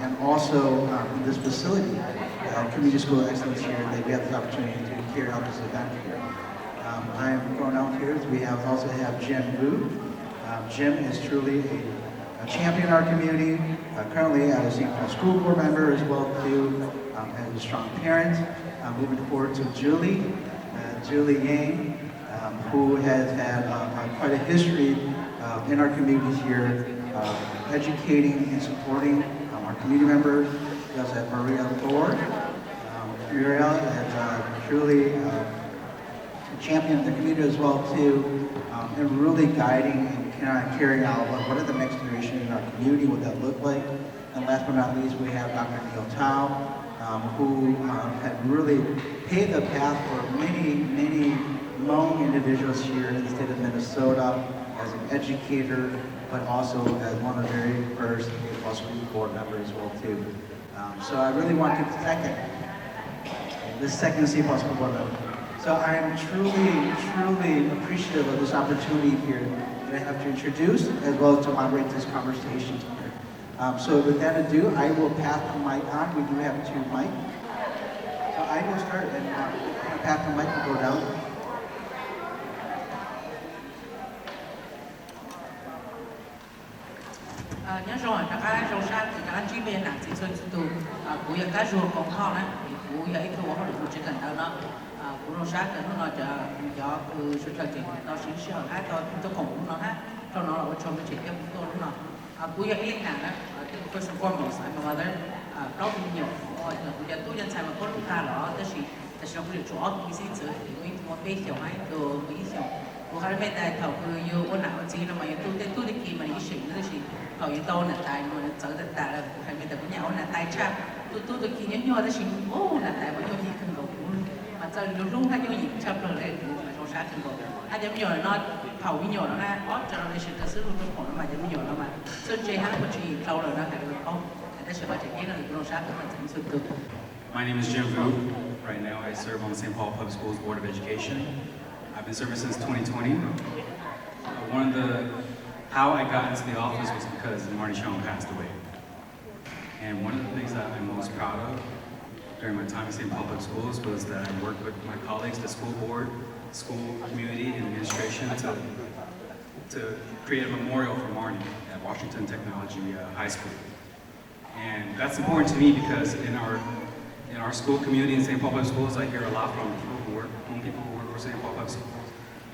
K: and also in this facility, Community School of Excellence here, that we have the opportunity to carry out this event here. I am going out here. We also have Jim Wu. Jim is truly a champion in our community, currently as a St. Paul School Board member as well too, as a strong parent. Moving forward to Julie Yang, who has had quite a history in our communities here, educating and supporting our community members. We also have Maria Thor. Muriel is truly a champion in the community as well too, and really guiding and carrying out what are the next generation in our community, what that look like. And last but not least, we have Dr. Neil Tao, who had really paved the path for many Hmong individuals here in the state of Minnesota as an educator, but also as one of the very first school board members as well too. So I really want to second St. Paul School Board member. So I am truly appreciative of this opportunity here that I have to introduce as well as to moderate this conversation here. So with that ado, I will pass the mic on. We do have 2 mics. So I will start and pass the mic and go down.
D: Nhớ rồi, các anh trong sát thì các anh chỉ bên nặng chỉ sơn từ của những cái ruộng còn kho này, của những cái ruộng họ được chỉ cần đâu nó của trong sát thì nó cho sự phát triển nó sinh sản hết cho cùng nó hết cho nó là cho mình chỉ tiếp tục nó của những cái nào đó first and foremost I'm a mother đó cũng nhiều của những tôi nhân sai mà có lúc ta đó tức là nó cũng được chỗ cái gì chứ thì một bên hiểu hay đồ mấy hiểu của hai bên đại thầuคืออยู่วันหนาวันจีนเรามาอยู่ตู้ตะกี้มันอีสิ่งนั่นสิเขาอยู่โตน่ะตายมันเจอแต่ละใครไม่แต่คนเหนียวน่ะตายชักตู้ตะกี้ย่อๆแต่สิ่งโอ้น่ะตายมันย่อยิ่งขึ้นกว่ามาเจอรุ่งถ้าย่อยิ่งชับเลยมาโชว์ชาขึ้นกว่าถ้าจะไม่ย่อเนาะเผาไม่ย่อแล้วนะอ๋อจะเราในสิ่งที่ซื้อรุ่งของเรามาจะไม่ย่อแล้วมาส่วนใจห้างคนจีนเราเลยนะแต่เราต้องแต่เชื่อว่าจะยิ่งเราอยู่โชว์ชาขึ้นมาถึงสุดตัว
L: My name is Jim Vu. Right now I serve on the St. Paul Public Schools Board of Education. I've been serving since 2020. How I got into the office was because Neng Xiong passed away. And one of the things that I'm most proud of during my time in St. Paul Public Schools was that I worked with my colleagues, the school board, school community, and administration to create a memorial for Marnie at Washington Technology High School. And that's important to me because in our school community in St. Paul Public Schools, I hear a lot from people who work for St. Paul Public Schools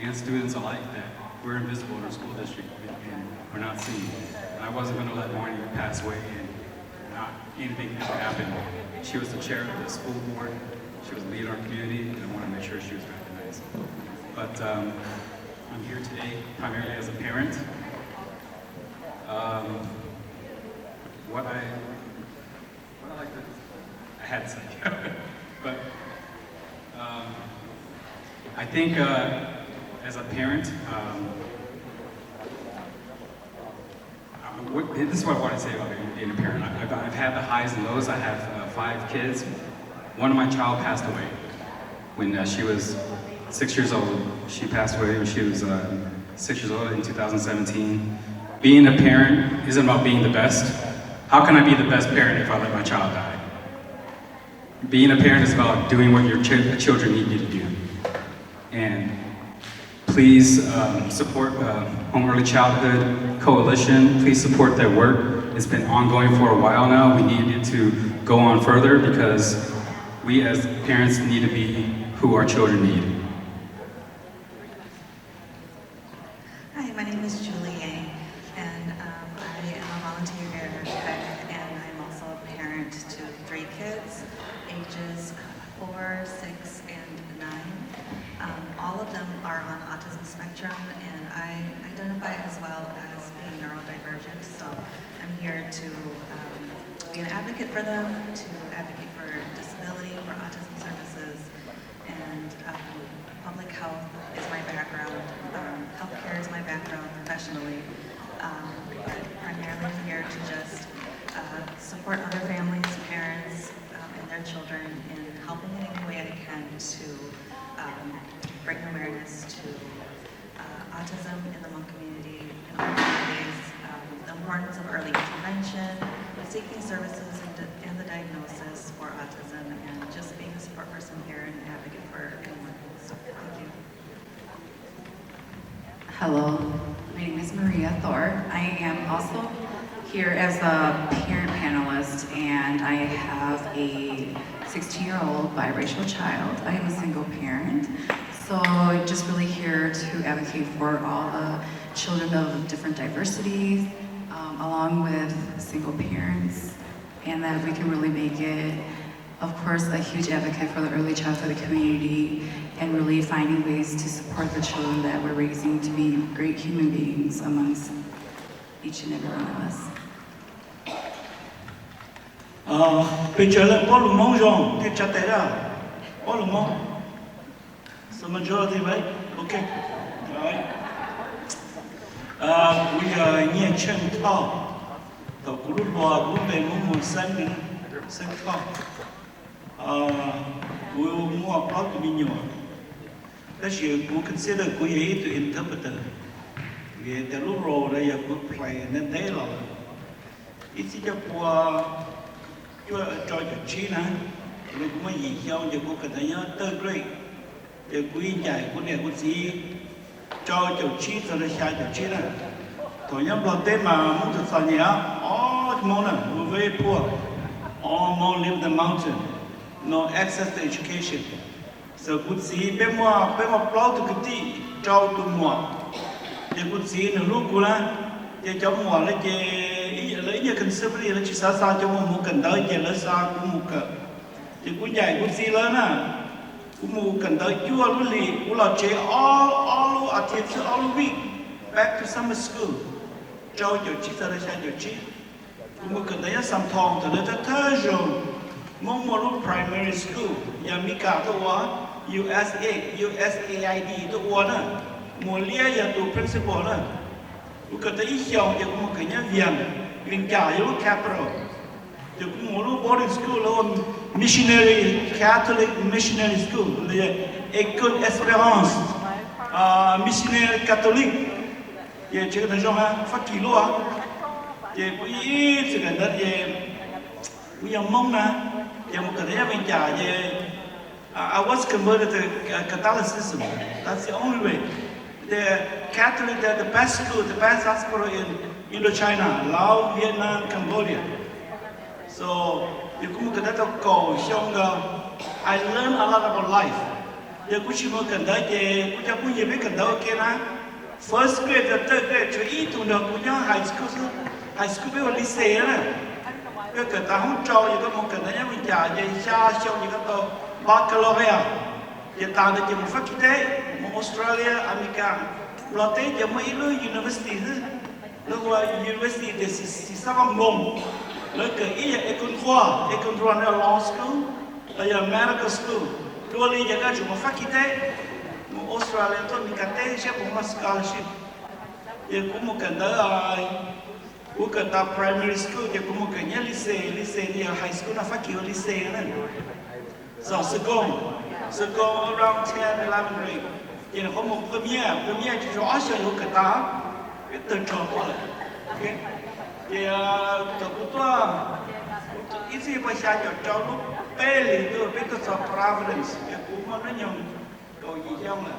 L: and students alike that we're invisible in our school district and we're not seen. And I wasn't going to let Marnie pass away and not anything ever happen. She was the chair of the school board. She was a leader in our community, and I want to make sure she was recognized. But I'm here today primarily as a parent. I had to say, but I think as a parent, this is what I want to say about being a parent. I've had the highs and lows. I have 5 kids. One of my child passed away when she was 6 years old. She passed away when she was 6 years old in 2017. Being a parent isn't about being the best. How can I be the best parent if I let my child die? Being a parent is about doing what your children need you to do. And please support Hmong Early Childhood Coalition. Please support their work. It's been ongoing for a while now. We need it to go on further because we as parents need to be who our children need.
M: Hi, my name is Julie Yang, and I am a volunteer here, and I'm also a parent to 3 kids, ages 4, 6, and 9. All of them are on autism spectrum, and I identify as well as being neurodivergent. So I'm here to be an advocate for them, to advocate for disability, for autism services, and public health is my background. Healthcare is my background professionally, but primarily I'm here to just support other families, parents, and their children in helping in any way I can to bring awareness to autism in the Hmong community, in our communities, the importance of early intervention, seeking services and the diagnosis for autism, and just being a support person here and an advocate for anyone. So, thank you.
N: Hello, my name is Maria Thor. I am also here as a parent panelist, and I have a 16-year-old biracial child. I am a single parent, so just really here to advocate for all the children of different diversities, along with single parents, and that we can really make it, of course, a huge advocate for the early childhood community, and really finding ways to support the children that we're raising to be great human beings amongst each and every one of us.
O: Bây giờ là có lùng mong rồi, thì chặt tay ra, có lùng mong. So majority, right? Okay. All right. We are near Chen Tao. The group of women Chen Tao. We will more proud to be new. That's you consider we to interpreter. We the role they are good play and then they love. It's just for cho cho chi nè, rồi cũng gì theo giờ cô cần thấy nhớ third grade, giờ quý giải của này của gì cho chi rồi là sai chi nè, thôi nhớ lo tên mà muốn thực sự nhỉ, Hmong nè, we're very poor, all Hmong live in the mountain, no access to education, so cũng gì bên mà plow từ cái gì cho tụi mùa, giờ cũng gì nữa lúc của là giờ cho mùa là giờ lấy như conservative là chỉ sao cho một cần tới giờ lấy sao cũng một cỡ thì cũng dạy cũng gì lớn à cũng một cần tới chua luôn lì cũng là chế all attend all week back to summer school cho chỉ sao để sao chỉ cũng một cần tới sắm thòng thì nó thơ rồi mong một lúc primary school nhà mi cả tôi quá USAID tôi quá nè một lia giờ tôi principal nè cũng cần tới Xiong giờ cũng một cái nhà viện trả yếu capital giờ cũng một lúc boarding school luôn missionary Catholic missionary school là École Espérance missionary Catholic giờ chỉ cần nói ha phát kỳ luôn giờ cũng ít chỉ cần nói giờ cũng giống mong nè giờ một cái nhà viện trả giờ I was converted to Catholicism. That's the only way. The Catholic, they're the best school, the best hospital in Indochina, Laos, Vietnam, Cambodia. So, you come to that call, I learned a lot about life. You could see more can die, you could have been can first grade, the third grade, to eat to the high school, we only say, you could have told you got more can die, you got baccalaureate. You thought that you were fucking day, Australia, America, Lotte, you might university. Look what university this is some Hmong. Look at Econ run a law school, a medical school. Really, you got your fucking day, Australia, to make a day, she have a scholarship. You come look at that primary school, you come lycée, high school, na fucking lycée. So go around 10, 11 grade. You know, có một premier chỉ rõ sự hữu cả ta cái từ trường của lại. Okay. Thì từ của tôi ít gì bây giờ cho lúc bé liền tôi biết tôi so Providence cái cũng mà nó nhung cầu gì nhau là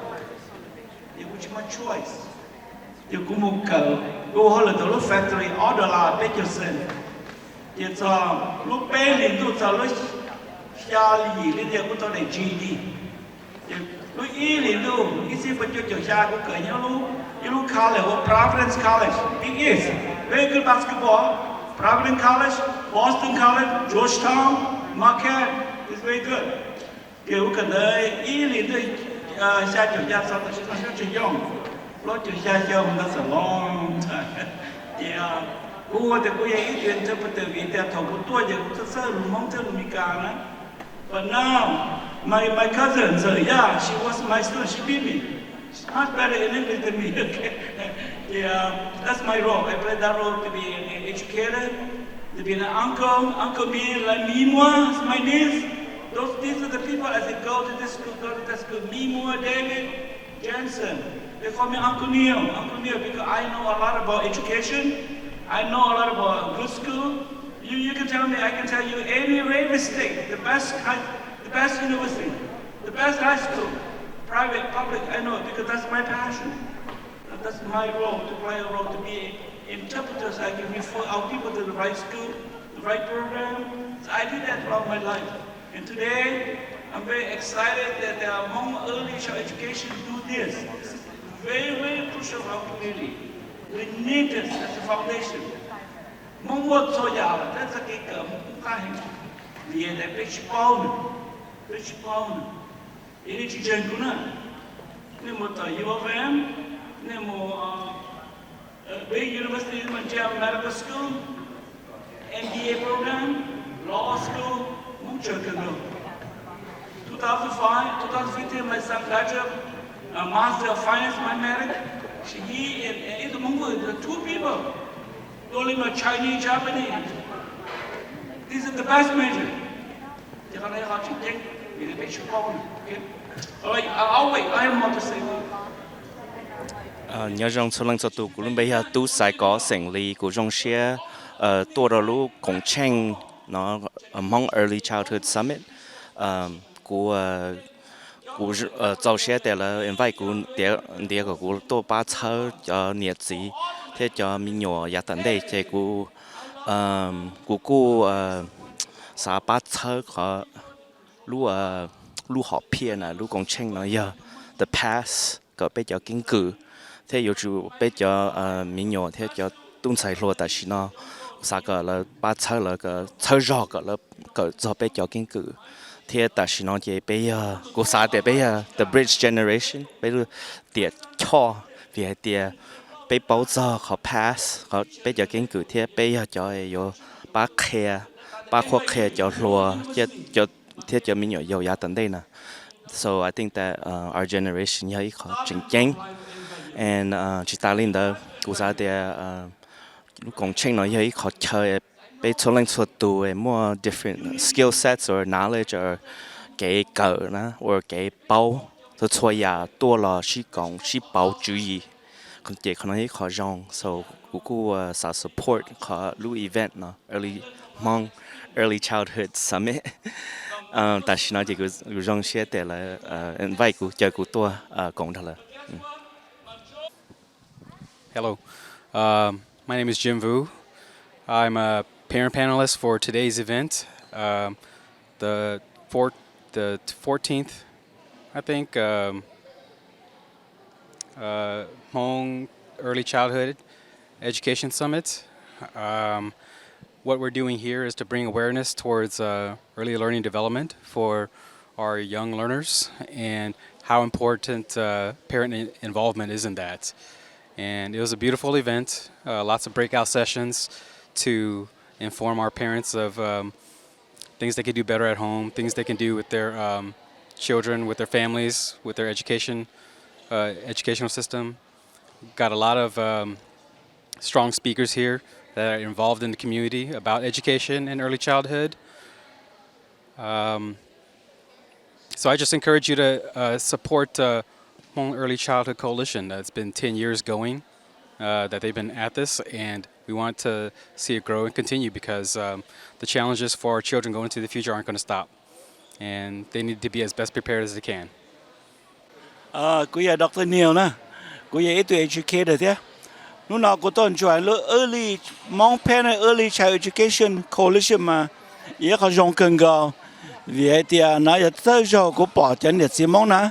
O: thì cũng chỉ mà choice. Thì cũng một cỡ cô hỏi là từ lúc factory order là bé cho sinh. Thì cho lúc bé liền tôi cho lúc xa gì lên giờ của tôi để GD. Lúc ý liền luôn, ý xin phải cho cha của cởi nhau luôn. Lúc college, Providence College, Big East, very good basketball. Providence College, Boston College, Georgetown, Marquette is very good. Kiểu cần đây ý liền thôi, xa cha sau đó sẽ cho Young. Lúc cha Young, that's a long time. Yeah. Who the Kuya interpreter with that Tokutoya, Mount Mikana. But now, my cousin, so yeah, she was my student, she beat me. She's much better in English than me, okay? Yeah, that's my role. I play that role to be an educator, to be an uncle me, like Mimwa, my niece. These are the people as they go to this school, Mimwa, David, Jensen. They call me Uncle Neil, because I know a lot about education. I know a lot about good school. You can tell me, I can tell you every state, the best university, the best high school, private, public, I know, because that's my passion. That's my role, to play a role, to be interpreters. I can refer our people to the right school, the right program. So I did that throughout my life. And today, I'm very excited that the Hmong early child education do this. This is very, very crucial for our community. We need this as a foundation. Mong một số giáo là rất cái cỡ cũng khai hình vì là baseball ini chỉ chân cũng nè nên một tại UofM nên một big university mà Jam Medical School MBA program law school muốn chơi cái đâu 2015 my son graduated a master of finance mathematics he and it's among the two people only my Chinese, Japanese. These are the best major. They can have to take with a picture problem. Okay? All right, I'll wait. I have more to say.
H: Nhớ rằng số lần sau tụ cũng bây giờ tụ sai có thành lý của trong xe tua đầu lúc công tranh nó Hmong Early Childhood Summit của tàu xe để là invite của để của tổ ba thơ cho nhiệt gì thế cho mình nhỏ gia tận đây thì của xã ba thơ có lu họ phiền lu công tranh nó giờ the past có bây giờ kinh cử thế yêu chủ bây giờ mình nhỏ thế cho tung sai lúa tại sao nó xã cái là ba thơ là cái thơ rõ cái là cái cho bây giờ kinh cử thế tại sao nó chỉ bây giờ của xã để bây giờ the bridge generation bây giờ tiệt cho về tiệt bây bao giờ họ pass họ bây giờ kinh cử thế bây giờ cho yêu ba khoa khe cho lúa cho thế cho mình nhiều giá tận đây nè so I think that our generation nhớ họ chính chính and chỉ ta lên đó của xã để lúc công trình nó nhớ họ chơi bây giờ lên số tu more different skill sets or knowledge or cái cỡ nè or cái bao cho cho ya tua là chỉ công chỉ bao chú ý còn cái khả năng họ rong so cũng sa support họ lu event nó Hmong Early Childhood Summit tại sao nó chỉ có rong xe để là invite của chơi của tua cộng thật là
P: Hello, my name is Jim Vu. I'm a parent panelist for today's event, the 14th, I think, Hmong Early Childhood Education Summit. What we're doing here is to bring awareness towards early learning development for our young learners and how important parent involvement is in that. And it was a beautiful event, lots of breakout sessions to inform our parents of things they can do better at home, things they can do with their children, with their families, with their educational system. Got a lot of strong speakers here that are involved in the community about education and early childhood. So I just encourage you to support Hmong Early Childhood Coalition. That's been 10 years going, that they've been at this, and we want to see it grow and continue because the challenges for our children going into the future aren't going to stop, and they need to be as best prepared as they can.
O: Cô là Dr. Neil nè, cô là educator thế. Lúc nào cô toàn join early Hmong Parent Early Child Education Coalition mà, ý họ dùng cần gạo, vì thì nó là tới giờ cô bỏ chân để xem mong nè.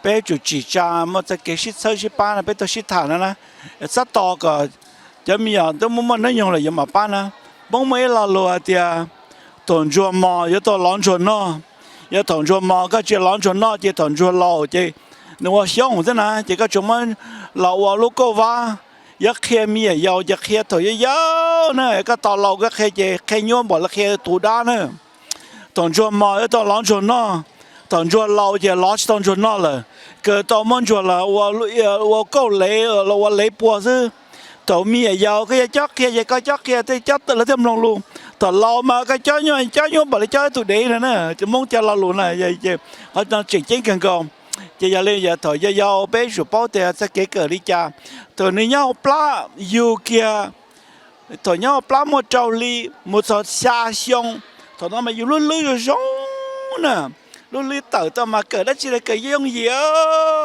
O: Bây giờ chỉ cha mà cái cái shit sơ shit ban là bây giờ shit thằng nè, rất to cái, cho mình giờ tôi muốn nói dùng là dùng mà ban nè, bông mấy là lúa thì tuần chua mò, giờ tôi lon chua nó, giờ tuần chua mò cái chuyện lon chua nó thì tuần chua lò thì nếu mà xiong thế nè, thì cái chúng mình lò vào lúc câu va, ยักษ์แค่มียาวยักษ์แค่ตัวยาวๆเนี่ยก็ต่อเราก็แค่เจแค่ย้อนบอกแล้วแค่ตัวด้านเนี่ยตอนจวนมาตอนหลังจวนนอตอนจวนเราจะล้อตอนจวนนอเลยเกิดตอนมันจวนละว่าก็เละเราว่าเละปัวซื้อตอนมียาวก็จะจักแค่จะก็จักแค่แต่จักแต่ละเท่าลงลุงตอนเรามาก็จ้าย้อนบอกเลยจ้าตัวเดียวนะจะมองจะเราลุงนะจะเขาต้องจริงๆกันก่อนจะอย่าเล่นอย่าถอยยาวไปสุดเป้าแต่จะเกิดลิจ่าตัวนี้ยาวปลาอยู่เกียตัวนี้ปลาหมดเจ้าลีหมดสอดชาชงตัวนั้นมาอยู่ลุ่นๆอยู่ชงน่ะลุ่นๆเต่าตัวมาเกิดแล้วจะเกิดยังเยอ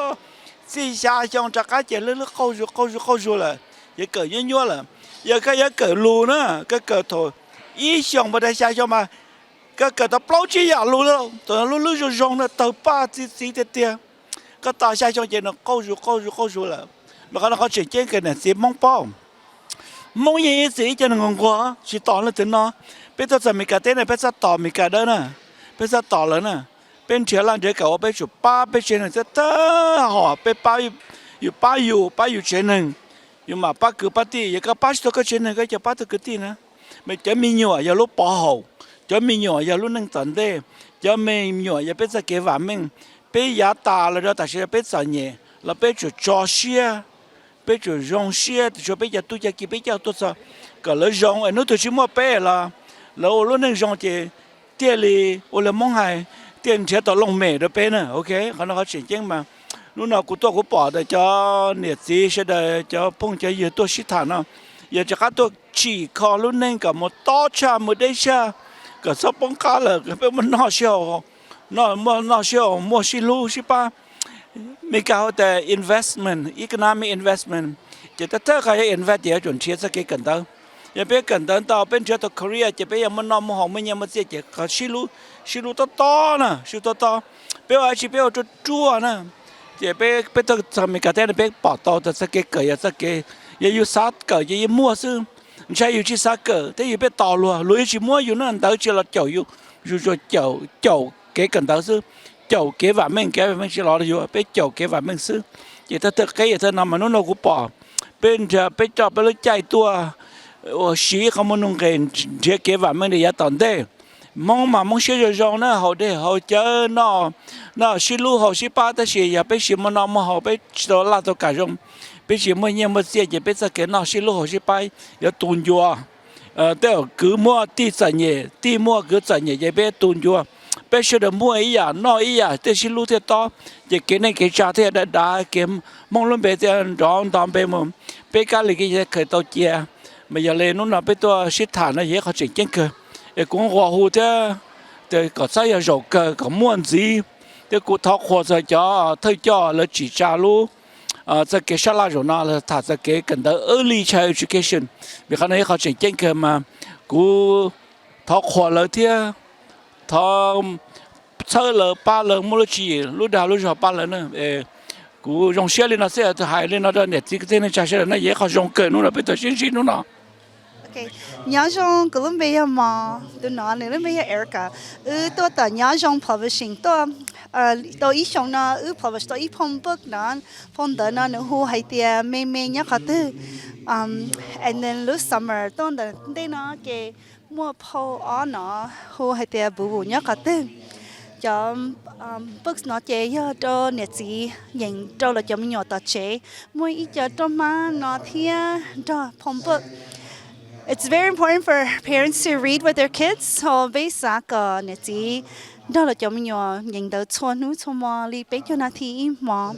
O: ะสิชาชงจะกลายเป็นลุ่นๆเข้าสู่เลยอย่าเกิดยั่วๆเลยอย่าเกิดรูนะก็เกิดถอยอีชงไม่ได้ชาชงมาก็เกิดตัวเปล่าจีอยากรูแล้วตัวนั้นลุ่นๆอยู่ชงน่ะตัวป้าจีเตี้ยก็ต่อชาชงจะน่ะเข้าสู่เลยแล้วก็เขาเจ๋งๆกันเนี่ยสิมองป้อมมองยังสิจะนึกว่าสิต่อแล้วถึงเนาะเป็นตัวจะมีการเต้นเป็นจะต่อมีการเดินนะเป็นจะต่อแล้วนะเป็นเชื้อราเด็กเขาไปจุดป้าไปเชียงจะเต้อห่อไปป้าอยู่เชียงหนึ่งอยู่มาป้าคือป้าตีอย่างก็ป้าตัวก็เชียงหนึ่งก็จะป้าตัวก็ตีนะไม่จะมีหน่วยอย่าลุกปอหจะมีหน่วยอย่าลุกนั่งตันเด้จะมีหน่วยอย่าเป็นจะเก็บว่ามึงเป็นยาตาแล้วแต่เชื่อเป็นสัญญาแล้วเป็นจุดจ่อเชียbây giờ rong xe thì cho bây giờ tôi chỉ kịp bây giờ tôi sao cả lỡ rong anh nói tôi chỉ mua bé là lỡ lúc này rong thì tiền li ô là mong hay tiền sẽ tao lông mè được bé nữa okเขาnói chuyện chứ mà lúc nào cũng tôi cũng bỏ để cho nhiệt gì sẽ để cho phong cho giờ tôi xí thản nó giờ cho các tôi chỉ có lúc này cả một to cha một đây cha cả sắp bóng cá là cái bé mình nó siêu mua xí lu xí ba mấy cáiแต่ investment economic investmentจะถ้าใคร invest เดี๋ยวจนเชื่อสักกี่กันต่ออย่าไปกันต่อเป็นเชื่อตัว Korea จะไปยังมันนอมห้องไม่ยังมันเสียจะเขาชิลูต่อนะชิลูต่อไปว่าชิไปเอาจั่วนะจะไปตัวทำมีการแต่ไปปอดต่อแต่สักกี่เกิดสักกี่อย่าอยู่ซัดเกิดอย่ามั่วซึ่งไม่ใช่อยู่ที่ซัดเกิดแต่อยู่ไปต่อรัวลุยชิมั่วอยู่นั่นแต่ที่เราเจ้าอยู่เจ้าเกี่กันต่อซึ่งchậu kế vả mình chỉ lo được bây chậu kế vả mình xứ chỉ ta thực cái ta nằm mà nó cũng bỏ bên giờ bên cho bên chạy tua xí không muốn nung cái chỉ kế vả mình để tận đây mong xí rồi nó họ để họ chơi nó xí lu họ xí ba ta xí giờ bên xí mà nó mà họ bên đó là tôi cả rồi bên xí mà nhiều mà xí giờ bên sao cái nó xí lu họ xí ba giờ tuôn vô đều cứ mua tí sản nhẹ tí mua cứ sản nhẹ giờ bên tuôn vô bây giờ được mua ý à nói ý à thế xin lưu thế to thì cái này cái trả thế đã cái mong luôn bây giờ đó bây mà bây cái này cái khởi tàu chia bây giờ lên nó là bây giờ xịt thản nó dễ khó chỉnh chân cơ để cũng hòa hù thế để có sai ở rồi cơ có muốn gì để cũng tháo khó rồi cho thôi cho là chỉ trả luôn cái cái sao rồi nó là thả ra cái cần tới early child education vì cái này khó chỉnh chân cơ mà cũng tháo khó là thế thọ sơ lờ ba lờ mua chỉ lúc đào lúc giờ ba lờ nữa cú rong xe lên nó sẽ hại lên nó để cái tên này trả xe nó dễ khó rong cỡ nó là bây giờ xin nó
Q: ok nhớ trong Colombia mà tôi nói này bây giờ Erica tôi tại nhớ trong publishing tôi ý trong nó publish tôi ý phong book nó phong đỡ nó nữa hồ hay tiền mê nhớ cả thứ and then last summer tôi đây nó cái mua po ở nó hồ hay tiền bù nhớ cả thứ cho books nó chế cho nhiệt gì nhìn cho là cho mình nhỏ tờ chế mua ít cho má nó thia cho phong book. It's very important for parents to read with their kids. So basically, nhiệt gì đó là cho mình nhỏ nhìn đầu chuan núi chuan mò li bé cho nó thi mò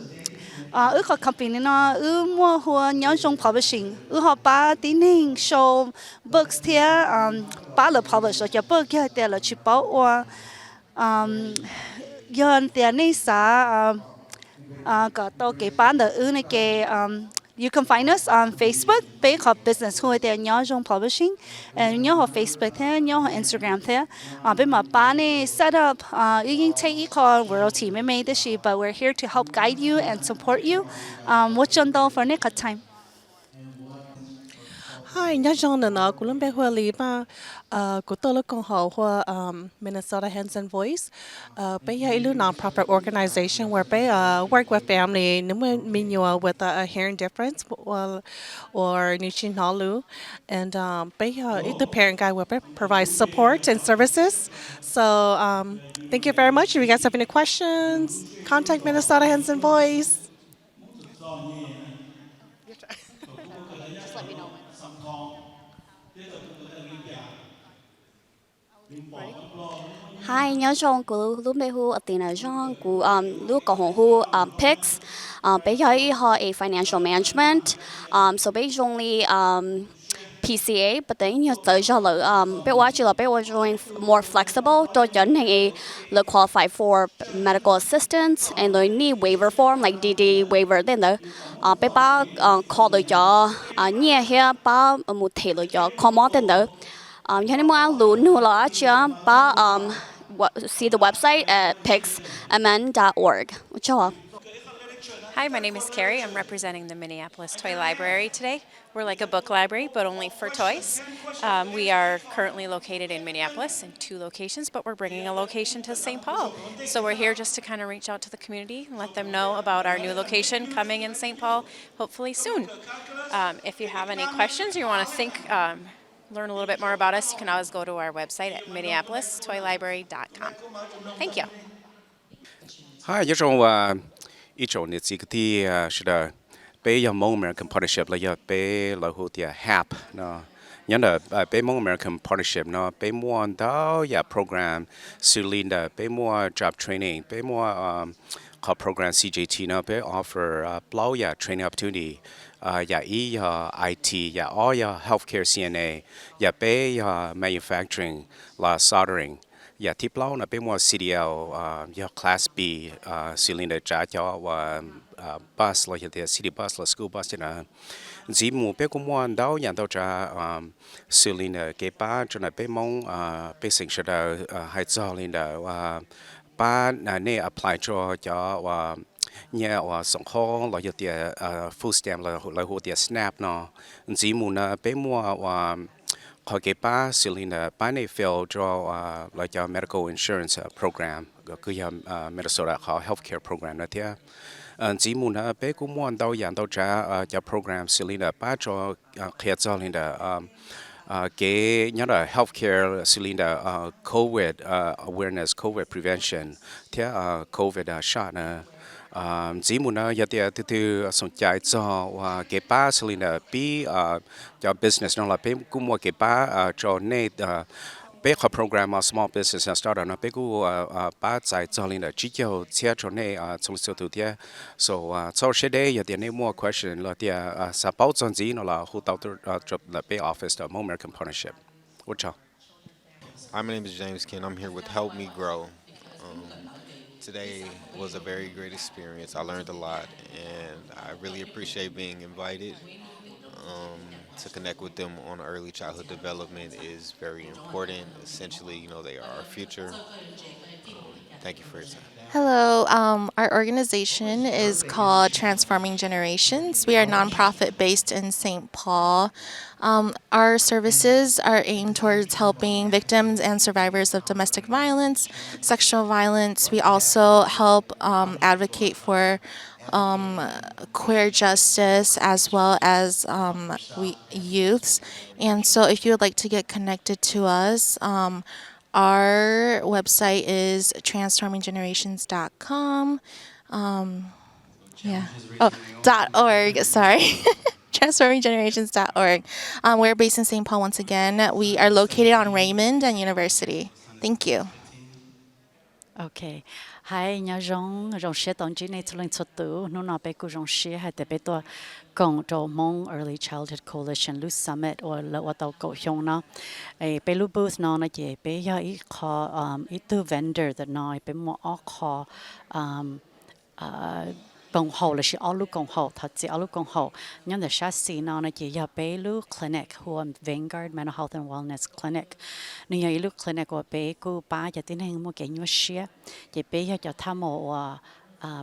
Q: có company nó mua hoa nhóm trong publishing họ ba tí Neng Xiong books thia ba là publish cho book kia tiền là chụp báo yon tiền này sa có to cái bán được này cái you can find us on Facebook, page of business who they nhớ trong publishing, and nhớ họ Facebook thế, nhớ họ Instagram thế. Bên mà bán này set up, you take it call world team made this but we're here to help guide you and support you. What chân đâu for next time?
R: Hi, nhớ trong nó cũng bé hoa lý mà của tôi là công hội hoa Minnesota Hands and Voice. Bé là ilu non-profit organization where bé work with family nếu mình nhiều with a hearing difference or nutrition nalu and bé ít the parent guy where bé provide support and services. So thank you very much. If you guys have any questions, contact Minnesota Hands and Voice.
A: Just let me know when.
S: Hi, nhớ trong của lúc bây hu ở tiền ở trong của lúc có hu picks bây giờ họ a financial management so basically PCA but then you tới cho là bây giờ là bây giờ join more flexible tôi dẫn hay là qualify for medical assistance and they need waiver form like DD waiver then the bây ba call được cho nhẹ here ba một thể được cho common then the cho nên mua luôn nữa là chưa ba see the website at pixmn.org.
T: Hi, my name is Carrie. I'm representing the Minneapolis Toy Library today. We're like a book library, but only for toys. We are currently located in Minneapolis in 2 locations, but we're bringing a location to St. Paul. So we're here just to kind of reach out to the community and let them know about our new location coming in St. Paul, hopefully soon. If you have any questions or you want to learn a little bit more about us, you can always go to our website at minneapolistoylibrary.com. Thank you.
U: Hi, nhớ trong ít chỗ này chỉ cái là bé Hmong American Partnership là bé là hồ tiệt HAP nó nhớ là bé Hmong American Partnership nó bé mua đó program xử lý đó bé mua job training bé mua có program CJT nó bé offer blow training opportunity IT all healthcare CNA bé manufacturing là soldering tiếp lâu là bé mua CDL class B xử lý trả cho bus là hiện city bus là school busนะchỉ mua bé cũng mua đâu nhà đâu trả xử lý cái ba cho nên bé mong bé sinh ra hay cho lên đó ba này apply cho nhà song khô là hiện food stamp là hồ SNAP nó chỉ mua bé mua họ cái ba xử lý ba này fail cho là cho medical insurance program cứ Minnesota họ healthcare program đó thế chỉ muốn bé cũng muốn đâu trả cho program xử lý ba cho khía cho lên cái nhớ là healthcare xử lý COVID awareness COVID prevention thế COVID shot chỉ muốn giờ từ song chạy cho cái ba xử lý bị cho business nó là bé cũng mua cái ba cho nên bé có program small business startup nó bé cũng ba chạy cho lên chỉ cho chia cho nên trong số thứ thế so sau sẽ đây giờ nên mua question là thì sao bảo chân gì nó là hỗ trợ cho là bé office the Hmong American Partnership. What y'all?
V: Hi, my name is James Ken. I'm here with Help Me Grow. Today was a very great experience. I learned a lot, and I really appreciate being invited. To connect with them on early childhood development is very important. Essentially, they are our future. Thank you for your time.
W: Hello, our organization is called Transforming Generations. We are nonprofit based in St. Paul. Our services are aimed towards helping victims and survivors of domestic violence, sexual violence. We also help advocate for queer justice as well as youths. And so if you would like to get connected to us, our website is transforminggenerations.com. .org, sorry. transforminggenerations.org. We're based in St. Paul once again. We are located on Raymond and University. Thank you.
X: Okay. Hi, nhà rong xe tổng chỉ này lên xuất tụ, nó nói bé cô rong xe hay để bé tôi cộng cho Hmong Early Childhood Coalition Lu Summit or là ở tàu cổ Xiong nó, bé lu booth nó chỉ bé giờ ít khó ít từ vendor that nói bé mua ở khó công hộ là chỉ ở lúc công hộ thật sự ở lúc công hộ nhưng mà sát xí nó chỉ giờ bé lúc clinic hoặc Vanguard Mental Health and Wellness Clinic nếu lúc clinic của bé cô ba giờ tiến hành một cái nhua xe chỉ bé giờ cho tham mộ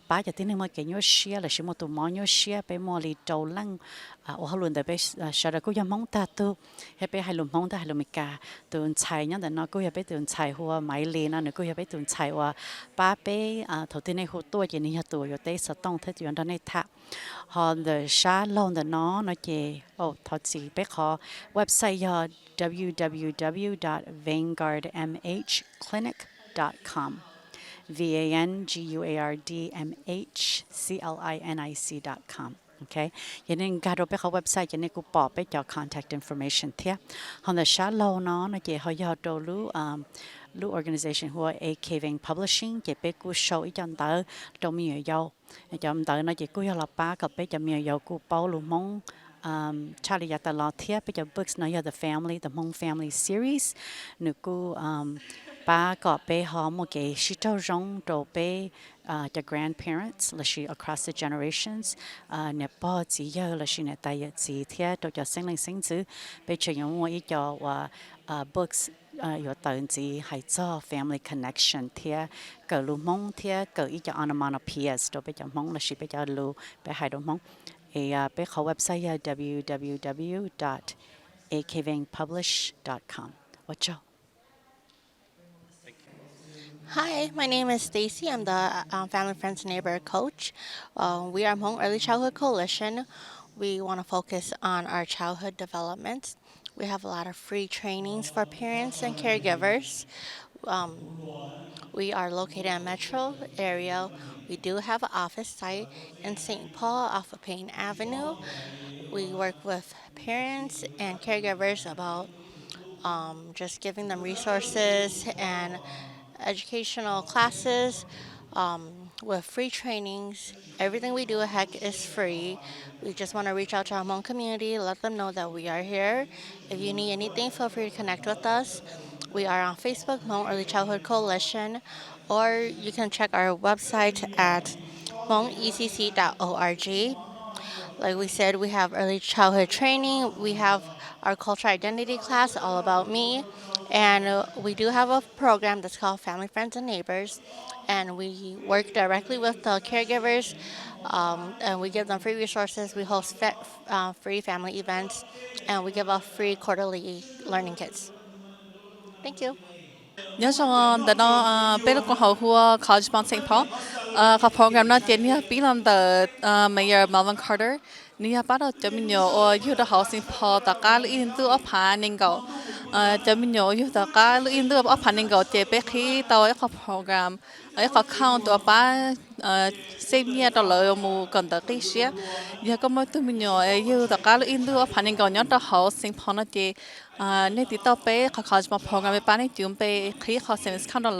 X: ba giờ tin mà cái nhau xia là chỉ một tụ mò nhau xia bé mò lì trâu lăng ô họ luôn tại bé sợ là cô giờ mong ta tu hay bé hay lùm mong ta hay lùm cả tụi chạy nhá để nó cô giờ bé tụi chạy hoa máy lì nó nữa cô giờ bé tụi chạy hoa ba bé thầu tiên này hồ tôi chỉ này tuổi rồi tết sợ tông thế chuyện đó này thà họ the xa lâu để nó chỉ thầu chỉ bé họ website www.vanguardmhclinic.com VANGUARDMHCLINIC.com. Okay, vậy nên cả đôi website cho nên cũng bỏ bé cho contact information thế. Còn là sáng lâu nó chỉ họ giờ đồ lu organization hoa AK Vang Publishing chỉ bé cũng show ý chọn tới trong miền dâu, chọn tới nó chỉ cũng là ba cặp bé cho miền dâu cũng bao lu mong Charlie yata la thia pe books na ya the Hmong family series nu ku ba có bé họ một cái sĩ trâu rong đồ bé cho grandparents là she across the generations nè bao chỉ giờ là she nè tay chỉ thia đồ cho sinh linh sinh tử bé cho những một ít cho books有等级还做 family connection 贴个路蒙贴个一叫 onomatopoeias 都比较蒙了是比较路比还多蒙bé họ website www.akvangpublish.com 我做
W: Hi, my name is Stacy. I'm the Family Friends Neighbor Coach. We are Hmong Early Childhood Coalition. We want to focus on our childhood development. We have a lot of free trainings for parents and caregivers. We are located in Metro area. We do have an office site in St. Paul off of Payne Avenue. We work with parents and caregivers about just giving them resources and educational classes with free trainings. Everything we do is free. We just want to reach out to our Hmong community, let them know that we are here. If you need anything, feel free to connect with us. We are on Facebook, Hmong Early Childhood Coalition, or you can check our website at hmongecc.org. Like we said, we have early childhood training. We have our cultural identity class, all about me. And we do have a program that's called Family, Friends, and Neighbors. And we work directly with the caregivers, and we give them free resources. We host free family events, and we give out free quarterly learning kits. Thank you.
R: nhớ xong đó nó bé lúc con học của College Mount St. Paul cái program nó tiến nha bí làm the Mayor Melvin Carter nia bắt đầu cho mình nhớ yêu đó học St. Paul tất cả lưu in từ ở phản nên go cho mình nhớ yêu tất cả lưu in từ ở phản nên go chế bé khi tao cái program cái account của ba xem nha đó là một cần tới cái gì giờ có mấy tụi mình nhớ yêu tất cả lưu in từ ở phản nên go nhớ đó học St. Paul nó chế nên tí tao bé college mà program bé bán chụp bé khi họ xem account đó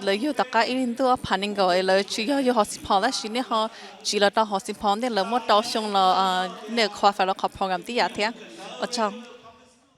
R: lấy yêu tất cả in từ phản nên go lấy chỉ yêu học St. Paul là chỉ nên họ chỉ là tao học St. Paul nên là một tao xong là nên khoa phải là học program tí à thế ở trong